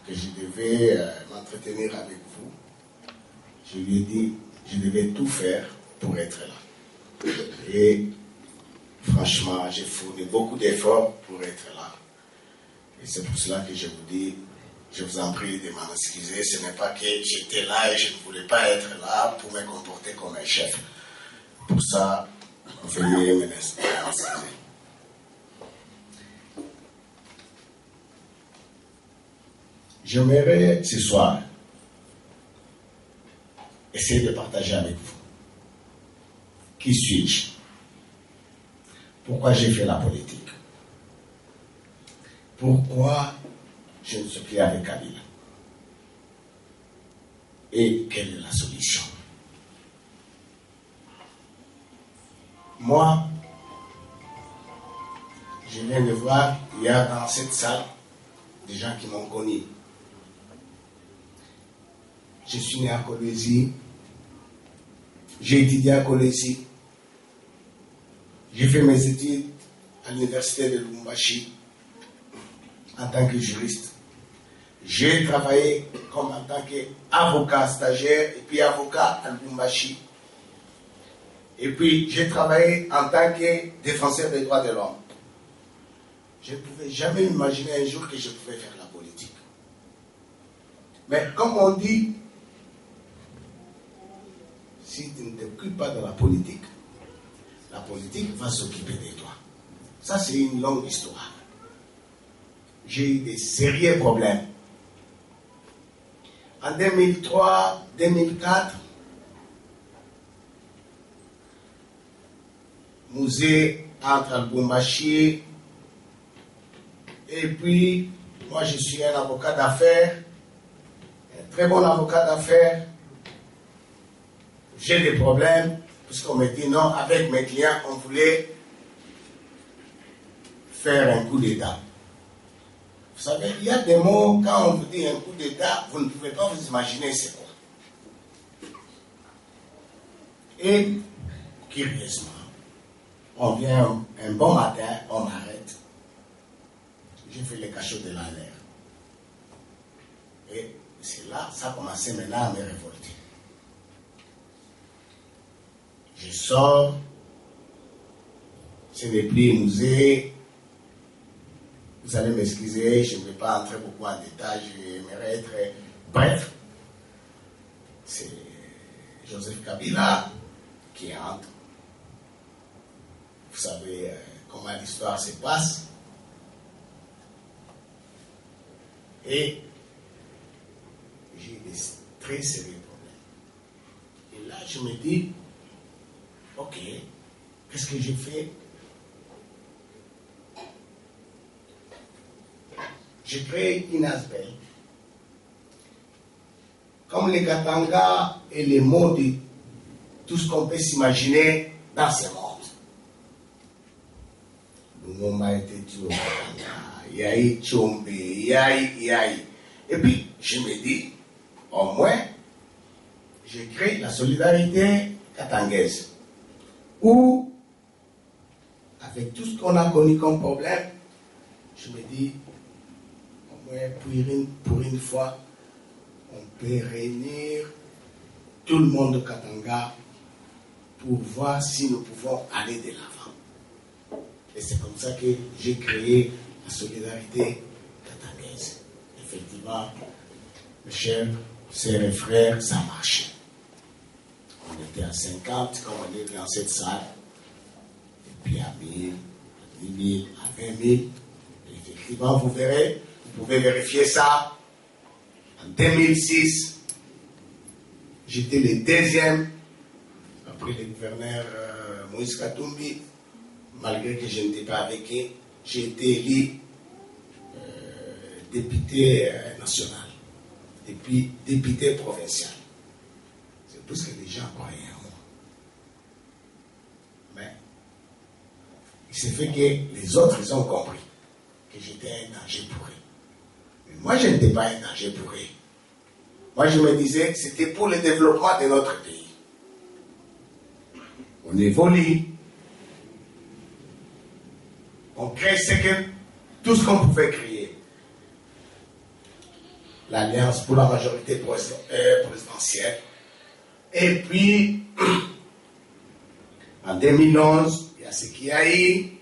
que je devais m'entretenir avec vous, je lui ai dit que je devais tout faire pour être là. Et franchement, j'ai fourni beaucoup d'efforts pour être là. Et c'est pour cela que je vous dis, je vous en prie de m'en excuser. Ce n'est pas que j'étais là et je ne voulais pas être là pour me comporter comme un chef. Pour ça, veuillez m'en excuser. J'aimerais ce soir essayer de partager avec vous. Qui suis-je? Pourquoi j'ai fait la politique? Pourquoi je ne suis plus avec Kabila? Et quelle est la solution? Moi, je viens de voir, il y a dans cette salle des gens qui m'ont connu. Je suis né à Kolwezi, j'ai étudié à Kolwezi, j'ai fait mes études à l'université de Lubumbashi en tant que juriste. J'ai travaillé comme en tant qu'avocat stagiaire et puis avocat à Lubumbashi. Et puis j'ai travaillé en tant que défenseur des droits de l'homme. Je ne pouvais jamais imaginer un jour que je pouvais faire la politique. Mais comme on dit, si tu ne t'occupes pas de la politique va s'occuper de toi. Ça, c'est une longue histoire. J'ai eu des sérieux problèmes. En 2003, 2004, musée entre Lubumbashi, et puis, moi, je suis un avocat d'affaires, un très bon avocat d'affaires. J'ai des problèmes, puisqu'on me dit non, avec mes clients, on voulait faire un coup d'État. Vous savez, il y a des mots, quand on vous dit un coup d'État, vous ne pouvez pas vous imaginer c'est quoi. Et, curieusement, on vient un bon matin, on m'arrête. J'ai fait le cachot de la mer. Et c'est là, ça a commencé maintenant à me révolter. Je sors, ce n'est plus un musée. Vous allez m'excuser, je ne vais pas entrer beaucoup en détail, j'aimerais être bref. C'est Joseph Kabila qui entre. Vous savez comment l'histoire se passe. Et j'ai des très sérieux problèmes. Et là, je me dis, ok, qu'est-ce que j'ai fait? J'ai créé une ASBEL. Comme les Katanga et les mots de tout ce qu'on peut s'imaginer dans ce monde. Lumumba était tué au Katanga, Yahi Tchombe, Yahi. Et puis, je me dis, au moins, j'ai créé la solidarité katangaise. Où, avec tout ce qu'on a connu comme problème, je me dis, au moins pour une fois, on peut réunir tout le monde de Katanga pour voir si nous pouvons aller de l'avant. Et c'est comme ça que j'ai créé la solidarité katangaise. Effectivement, mes chers sœurs et frères, ça marche. On est était à 50 quand on est dans cette salle, et puis à 1000, à 10 000, à 20 000. Effectivement, vous verrez, vous pouvez vérifier ça. En 2006, j'étais le deuxième, après le gouverneur Moïse Katumbi, malgré que je n'étais pas avec eux, j'ai été élu député national, et puis député provincial. C'est tout ce que les gens croyaient en moi. Mais il s'est fait que les autres, ils ont compris que j'étais un danger pour eux. Mais moi, je n'étais pas un danger pour eux. Moi, je me disais que c'était pour le développement de notre pays. On évolue. On crée tout ce qu'on pouvait créer. L'Alliance pour la majorité présidentielle. Et puis, en 2011, il y a ce qu'il y a eu.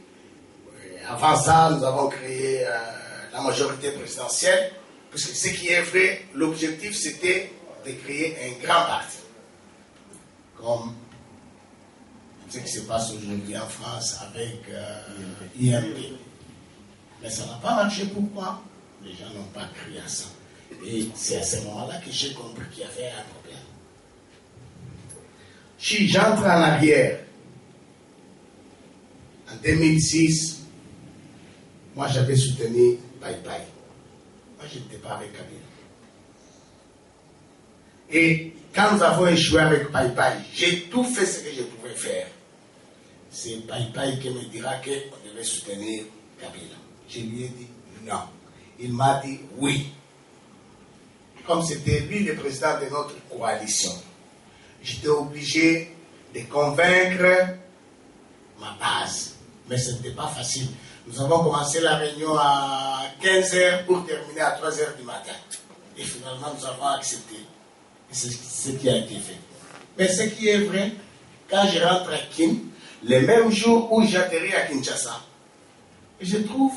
Avant ça, nous avons créé la majorité présidentielle. Parce que ce qui est vrai, l'objectif c'était de créer un grand parti. Comme ce qui se passe aujourd'hui en France avec IMP. Mais ça n'a pas marché. Pourquoi? Les gens n'ont pas cru à ça. Et c'est à ce moment-là que j'ai compris qu'il y avait un problème. Si j'entre en arrière, en 2006, moi j'avais soutenu Pai Pai. Moi je n'étais pas avec Kabila. Et quand nous avons échoué avec Pai Pai, j'ai tout fait ce que je pouvais faire. C'est Pai Pai qui me dira qu'on devait soutenir Kabila. Je lui ai dit non. Il m'a dit oui. Comme c'était lui le président de notre coalition, j'étais obligé de convaincre ma base. Mais ce n'était pas facile. Nous avons commencé la réunion à 15h pour terminer à 3h du matin. Et finalement, nous avons accepté. Et c'est ce qui a été fait. Mais ce qui est vrai, quand je rentre à Kin, le même jour où j'atterris à Kinshasa, je trouve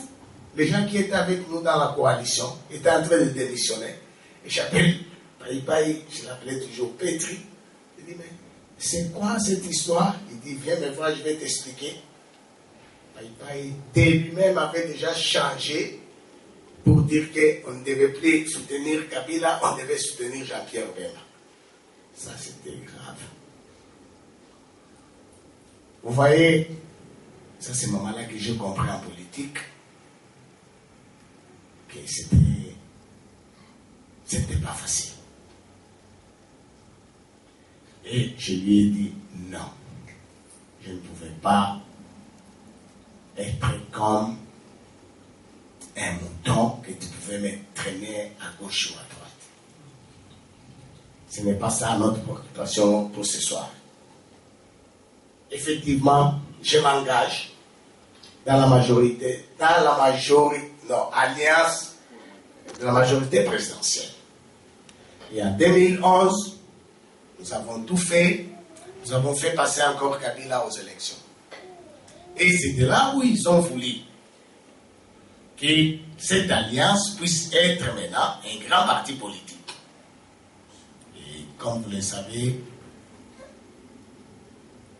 les gens qui étaient avec nous dans la coalition étaient en train de démissionner. Et j'appelle Pai Pai, je l'appelais toujours Petri. Je dis, mais c'est quoi cette histoire? Il dit, viens me voir, je vais t'expliquer. Pai Pai, de lui-même avait déjà changé pour dire qu'on ne devait plus soutenir Kabila, on devait soutenir Jean-Pierre Bemba. Ça, c'était grave. Vous voyez, ça c'est le moment-là que j'ai compris en politique que c'était pas facile. Et je lui ai dit non. Je ne pouvais pas être comme un mouton que tu pouvais me traîner à gauche ou à droite. Ce n'est pas ça notre préoccupation pour ce soir. Effectivement, je m'engage dans la majorité, alliance de la majorité présidentielle. Et en 2011, nous avons tout fait, nous avons fait passer encore Kabila aux élections. Et c'est de là où ils ont voulu que cette alliance puisse être maintenant un grand parti politique. Et comme vous le savez,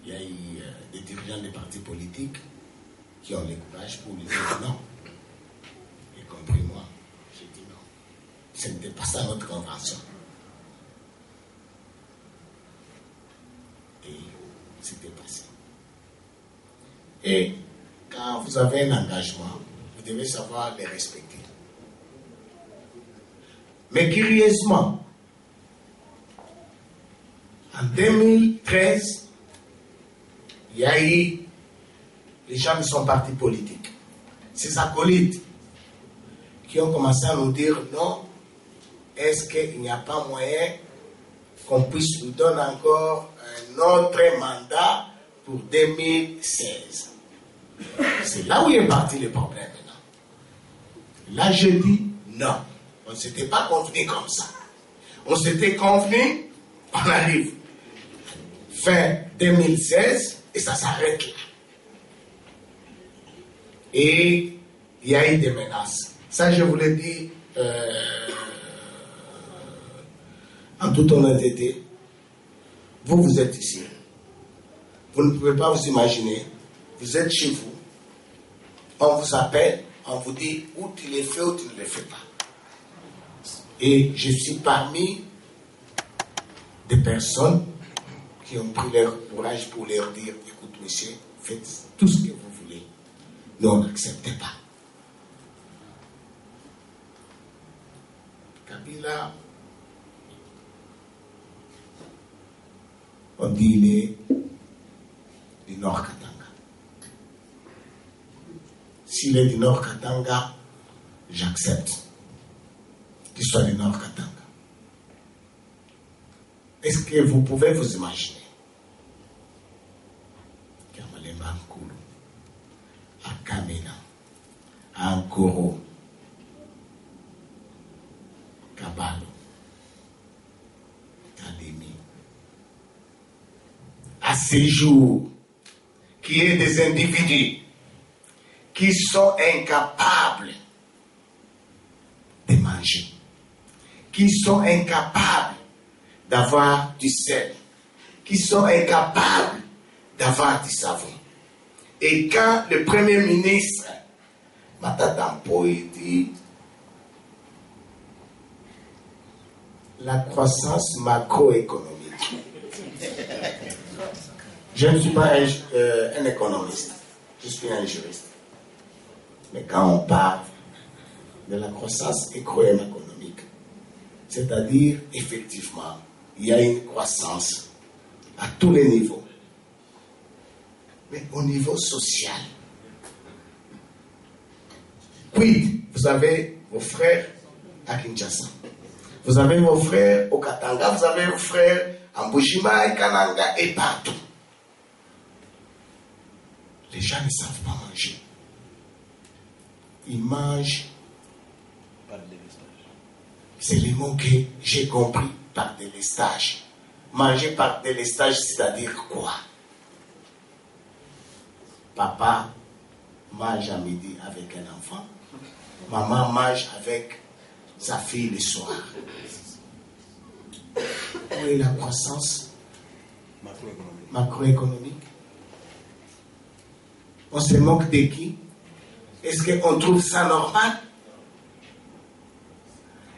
il y a eu des dirigeants des partis politiques qui ont le courage pour lui dire non. Y compris moi, j'ai dit non. Ce n'était pas ça notre convention. Et c'était passé. Et quand vous avez un engagement, vous devez savoir les respecter. Mais curieusement, en 2013, il y a eu les gens de son parti politique, ses acolytes, qui ont commencé à nous dire non, est-ce qu'il n'y a pas moyen qu'on puisse nous donner encore un autre mandat pour 2016? C'est là où est parti le problème maintenant. Là, je dis non. On ne s'était pas convenu comme ça. On s'était convenu, on arrive fin 2016 et ça s'arrête là. Et il y a eu des menaces. Ça, je vous l'ai dit en toute honnêteté. vous êtes ici. Vous ne pouvez pas vous imaginer. Vous êtes chez vous. On vous appelle, on vous dit où tu les fais ou tu ne les fais pas. Et je suis parmi des personnes qui ont pris leur courage pour leur dire, écoute monsieur, faites tout ce que vous voulez. Non, n'acceptez pas. Kabila, on dit il est du Nord Katanga. S'il est du Nord Katanga, j'accepte qu'il soit du Nord Katanga. Est-ce que vous pouvez vous imaginer Kamalemba Nkulu, à Kamena, à Nkoro, Kabalo, Kalemi, à ces jours, qui est des individus qui sont incapables de manger, qui sont incapables d'avoir du sel, qui sont incapables d'avoir du savon. Et quand le Premier ministre Matata Mpoyi dit la croissance macroéconomique, je ne suis pas un économiste, je suis un juriste. Mais quand on parle de la croissance économique, c'est-à-dire, effectivement, il y a une croissance à tous les niveaux. Mais au niveau social, quid, vous avez vos frères à Kinshasa, vous avez vos frères au Katanga, vous avez vos frères à Mbushima, Kananga et partout. Les gens ne savent pas manger. Ils mangent par délestage. C'est le mot que j'ai compris, par délestage. Manger par délestage, c'est-à-dire quoi? Papa mange à midi avec un enfant. Maman mange avec sa fille le soir. Où est la croissance macroéconomique? On se moque de qui? Est-ce qu'on trouve ça normal?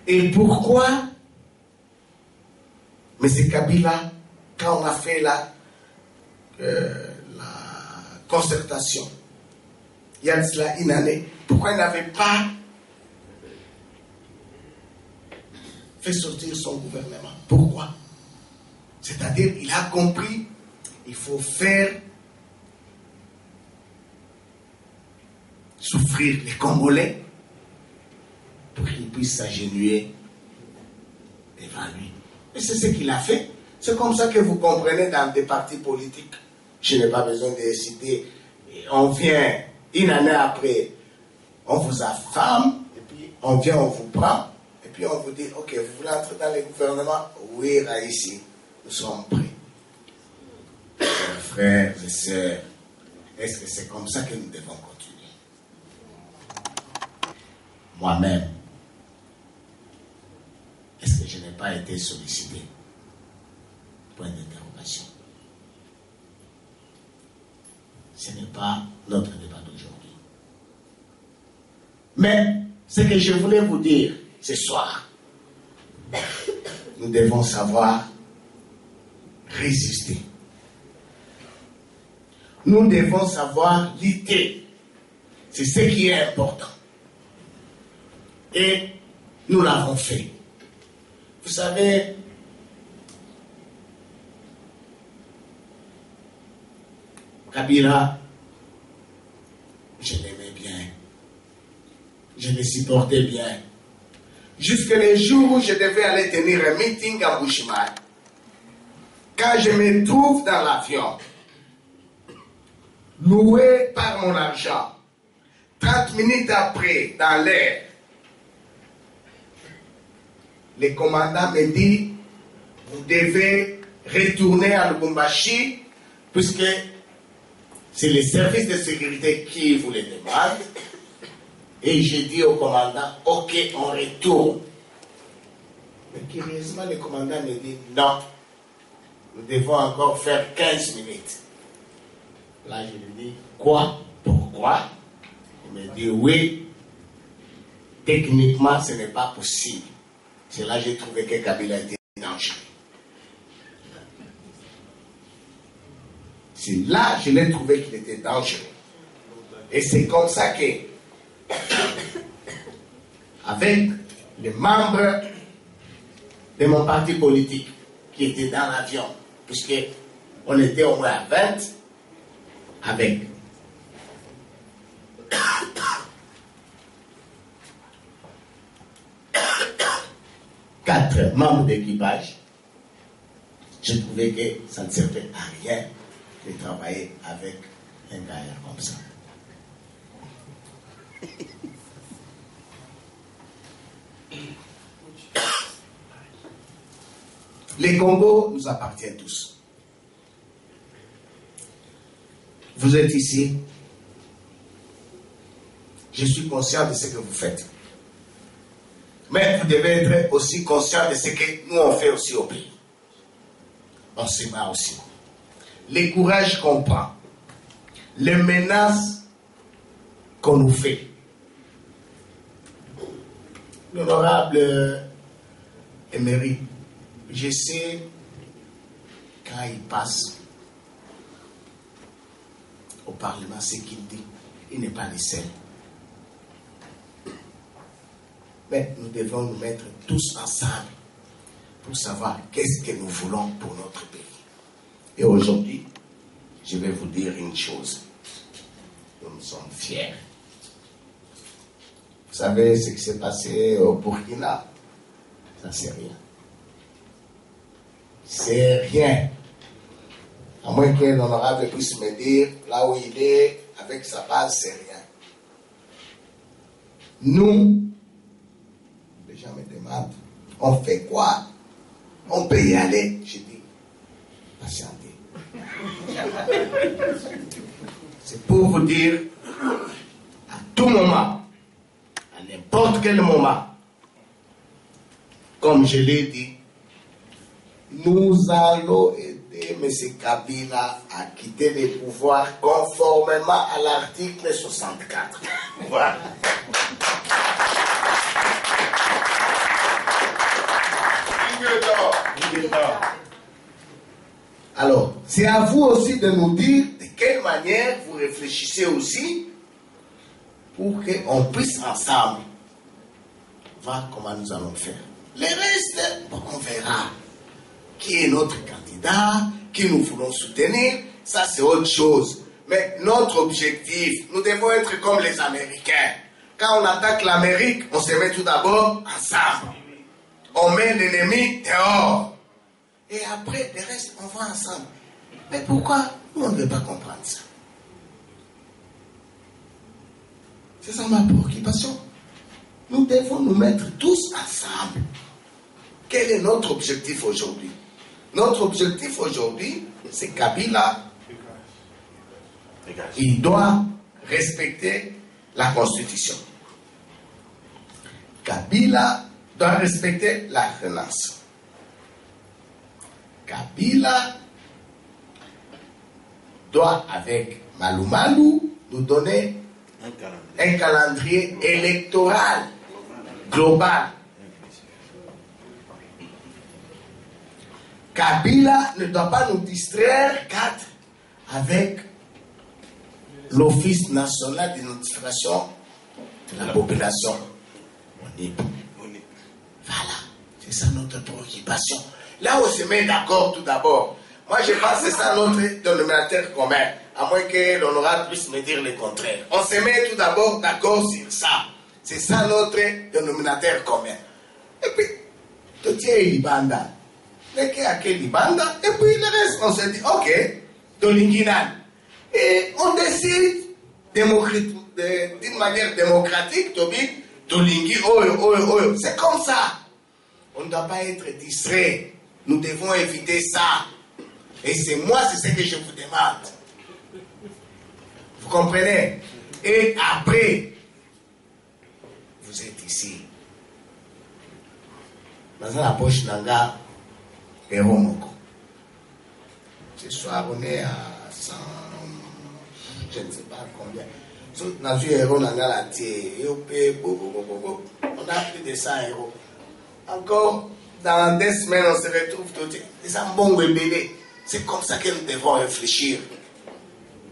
Et pourquoi M. Kabila, quand on a fait la concertation, il y a de cela une année, pourquoi il n'avait pas fait sortir son gouvernement? Pourquoi? C'est-à-dire, il a compris, il faut faire souffrir les Congolais pour qu'ils puissent s'agenouiller devant lui. Et c'est ce qu'il a fait. C'est comme ça que vous comprenez dans des partis politiques. Je n'ai pas besoin de citer. On vient une année après, on vous affame, et puis on vient, on vous prend, et puis on vous dit, ok, vous voulez entrer dans le gouvernement? Oui, ici, nous sommes prêts. Frères et sœurs, est-ce que c'est comme ça que nous devons continuer? Moi-même, est-ce que je n'ai pas été sollicité? Point d'interrogation. Ce n'est pas notre débat d'aujourd'hui. Mais ce que je voulais vous dire ce soir, nous devons savoir résister. Nous devons savoir lutter. C'est ce qui est important. Et nous l'avons fait. Vous savez, Kabila, je l'aimais bien. Je le supportais bien. Jusqu'à les jours où je devais aller tenir un meeting à Bushima. Quand je me trouve dans l'avion, loué par mon argent, 30 minutes après, dans l'air, le commandant me dit, vous devez retourner à Lubumbashi, puisque c'est les services de sécurité qui vous le demandent. Et j'ai dit au commandant, ok, on retourne. Mais curieusement, le commandant me dit, non, nous devons encore faire 15 minutes. Là, je lui dis, quoi? Pourquoi? Il me dit, oui, techniquement, ce n'est pas possible. C'est là que j'ai trouvé que Kabila était dangereux. C'est là que je l'ai trouvé qu'il était dangereux. Et c'est comme ça que, avec les membres de mon parti politique qui étaient dans l'avion, puisque on était au moins à 20, avec 4 membres d'équipage, je trouvais que ça ne servait à rien de travailler avec un gars comme ça. Les Congos nous appartiennent tous. Vous êtes ici. Je suis conscient de ce que vous faites. Mais vous devez être aussi conscient de ce que nous on fait aussi au pays. On se bat aussi. Les courages qu'on prend, les menaces qu'on nous fait. L'honorable Emery, je sais quand il passe au Parlement ce qu'il dit. Il n'est pas le seul. Mais nous devons nous mettre tous ensemble pour savoir qu'est-ce que nous voulons pour notre pays. Et aujourd'hui, je vais vous dire une chose. Nous sommes fiers. Vous savez ce qui s'est passé au Burkina? Ça, c'est rien. C'est rien. À moins que l'honorable puisse me dire, là où il est, avec sa base, c'est rien. Nous, les gens me demandent, on fait quoi? On peut y aller. Je dis, patientez. C'est pour vous dire, à tout moment, à n'importe quel moment, comme je l'ai dit, nous allons aider M. Kabila à quitter le pouvoir conformément à l'article 64. Voilà. Alors, c'est à vous aussi de nous dire de quelle manière vous réfléchissez aussi pour qu'on puisse ensemble voir comment nous allons faire. Le reste, bon, on verra qui est notre candidat, qui nous voulons soutenir, ça c'est autre chose. Mais notre objectif, nous devons être comme les Américains. Quand on attaque l'Amérique, on se met tout d'abord ensemble. On met l'ennemi dehors. Et après, le reste, on va ensemble. Mais pourquoi nous, on ne veut pas comprendre ça? C'est ça ma préoccupation. Nous devons nous mettre tous ensemble. Quel est notre objectif aujourd'hui? Notre objectif aujourd'hui, c'est Kabila. Il doit respecter la Constitution. Kabila doit respecter la Renaissance. Kabila doit, avec Malou Malou, nous donner un calendrier électoral global. Kabila ne doit pas nous distraire, avec l'Office national d'identification de la population. Voilà, c'est ça notre préoccupation. Là où on se met d'accord tout d'abord, moi je pense que c'est ça notre dénominateur commun, à moins que l'honorable puisse me dire le contraire. On se met tout d'abord d'accord sur ça. C'est ça notre dénominateur commun. Et puis, tout est Libanda. Et puis le reste, on se dit, ok, Tolinginan. Et on décide d'une manière démocratique, Tolingi, oyo. C'est comme ça. On ne doit pas être distrait. Nous devons éviter ça. Et c'est ce que je vous demande. Vous comprenez? Et après, vous êtes ici. Dans la poche nanga, Peromoko. Ce soir, on est à 100, je ne sais pas combien. On a plus de 100 euros. Encore, dans 2 semaines, on se retrouve tout. Les ambons bébés. C'est comme ça que nous devons réfléchir.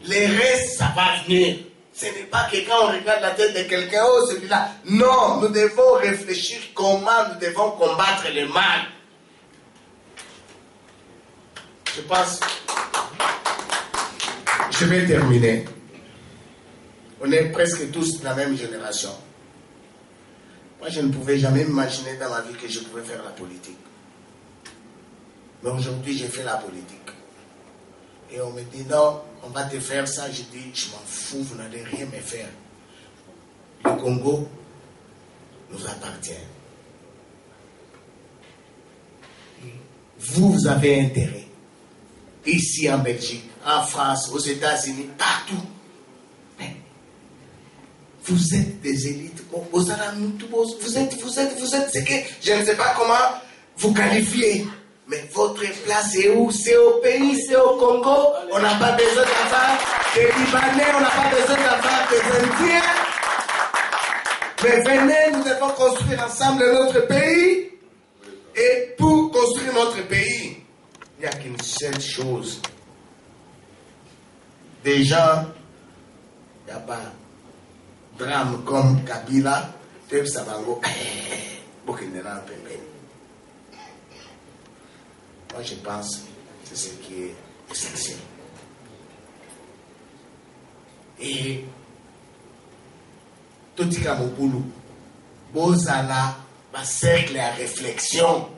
Les restes, ça va venir. Ce n'est pas que quand on regarde la tête de quelqu'un, oh celui-là. Non, nous devons réfléchir comment nous devons combattre le mal. Je pense. Je vais terminer. On est presque tous de la même génération. Moi, je ne pouvais jamais m'imaginer dans ma vie que je pouvais faire la politique. Mais aujourd'hui, j'ai fait la politique. Et on me dit, non, on va te faire ça. Je dis, je m'en fous, vous n'allez rien me faire. Le Congo nous appartient. Vous avez intérêt. Ici en Belgique, en France, aux États-Unis, partout. Mais vous êtes des élites. Vous êtes ce que je ne sais pas comment vous qualifier. Mais votre place est où? C'est au pays, c'est au Congo. On n'a pas besoin d'avoir des Libanais, on n'a pas besoin d'avoir des Indiens. Mais venez, nous devons construire ensemble notre pays. Et pour construire notre pays, il n'y a qu'une seule chose. Des gens, il n'y a pas drame comme Kabila, Tev Sabango, Bokindera Pembe. Moi, je pense que c'est ce qui est essentiel. Et tout ce Kamopoulou, Bozala, un cercle à réflexion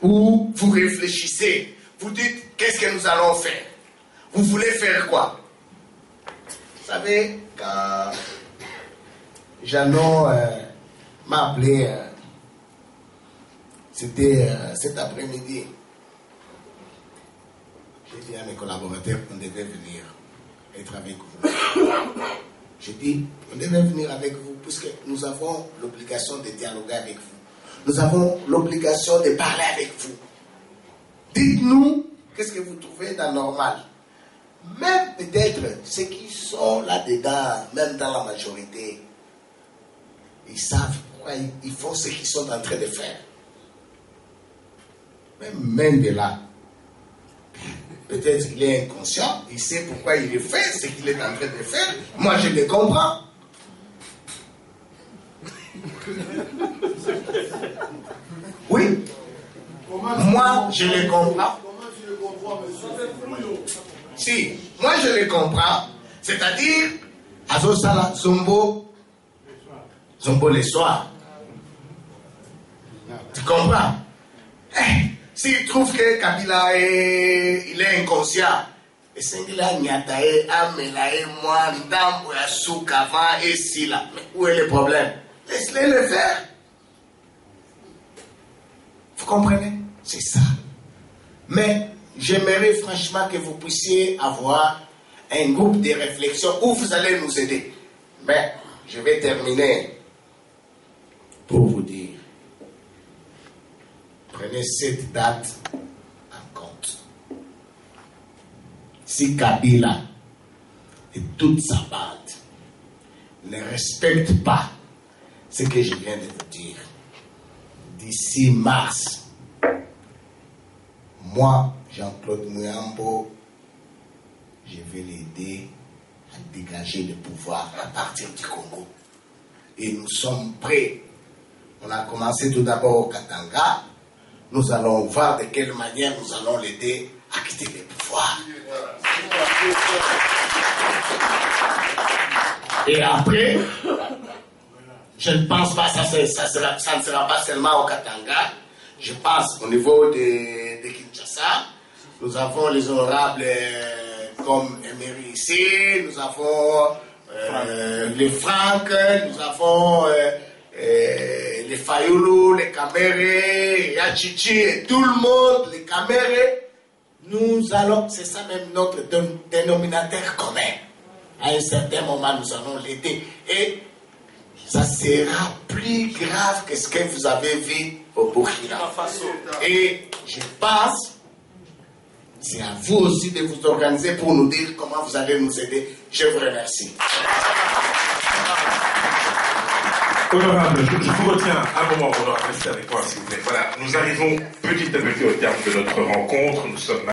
où vous réfléchissez, vous dites qu'est-ce que nous allons faire. Vous voulez faire quoi? Vous savez, quand Jeannot m'a appelé, c'était cet après-midi. J'ai dit à mes collaborateurs qu'on devait venir être avec vous. J'ai dit, on devait venir avec vous puisque nous avons l'obligation de dialoguer avec vous. Nous avons l'obligation de parler avec vous. Dites-nous qu'est-ce que vous trouvez d'anormal. Même peut-être ceux qui sont là-dedans, même dans la majorité, ils savent pourquoi ils font ce qu'ils sont en train de faire. Même de là, peut-être qu'il est inconscient, il sait pourquoi il fait ce qu'il est en train de faire. Moi, je le comprends. Oui. Moi, je le comprends. Si, moi, je le comprends. C'est-à-dire, Azosala, Zombo les soirs. Tu comprends? S'il trouve que Kabila il est inconscient, et c'est qu'il a Nyatae, Amelae, moi, Ndambo, Soukava, et Sila. Mais où est le problème? Laisse-les le faire. Vous comprenez? C'est ça. Mais j'aimerais franchement que vous puissiez avoir un groupe de réflexion où vous allez nous aider. Mais je vais terminer pour vous dire. Prenez cette date en compte. Si Kabila et toute sa bande ne respectent pas ce que je viens de vous dire, d'ici mars, moi, Jean-Claude Mouyambo, je vais l'aider à dégager le pouvoir à partir du Congo. Et nous sommes prêts. On a commencé tout d'abord au Katanga. Nous allons voir de quelle manière nous allons l'aider à quitter le pouvoir. Et après, je ne pense pas que ça ne sera pas seulement au Katanga. Je pense au niveau de Kinshasa, nous avons les honorables comme Emery ici, nous avons les Franck, nous avons les Fayoulou, les Kamere, Yachichi et tout le monde, les Kamere. Nous allons, c'est ça même notre dénominateur commun. À un certain moment, nous allons l'aider. Et ça sera plus grave que ce que vous avez vu au Burkina Faso. Et je pense C'est à vous aussi de vous organiser pour nous dire comment vous allez nous aider. Je vous remercie. Honorable, je vous retiens un moment, honorable, restez avec moi s'il vous plaît. Voilà, nous arrivons petit à petit au terme de notre rencontre. Nous sommes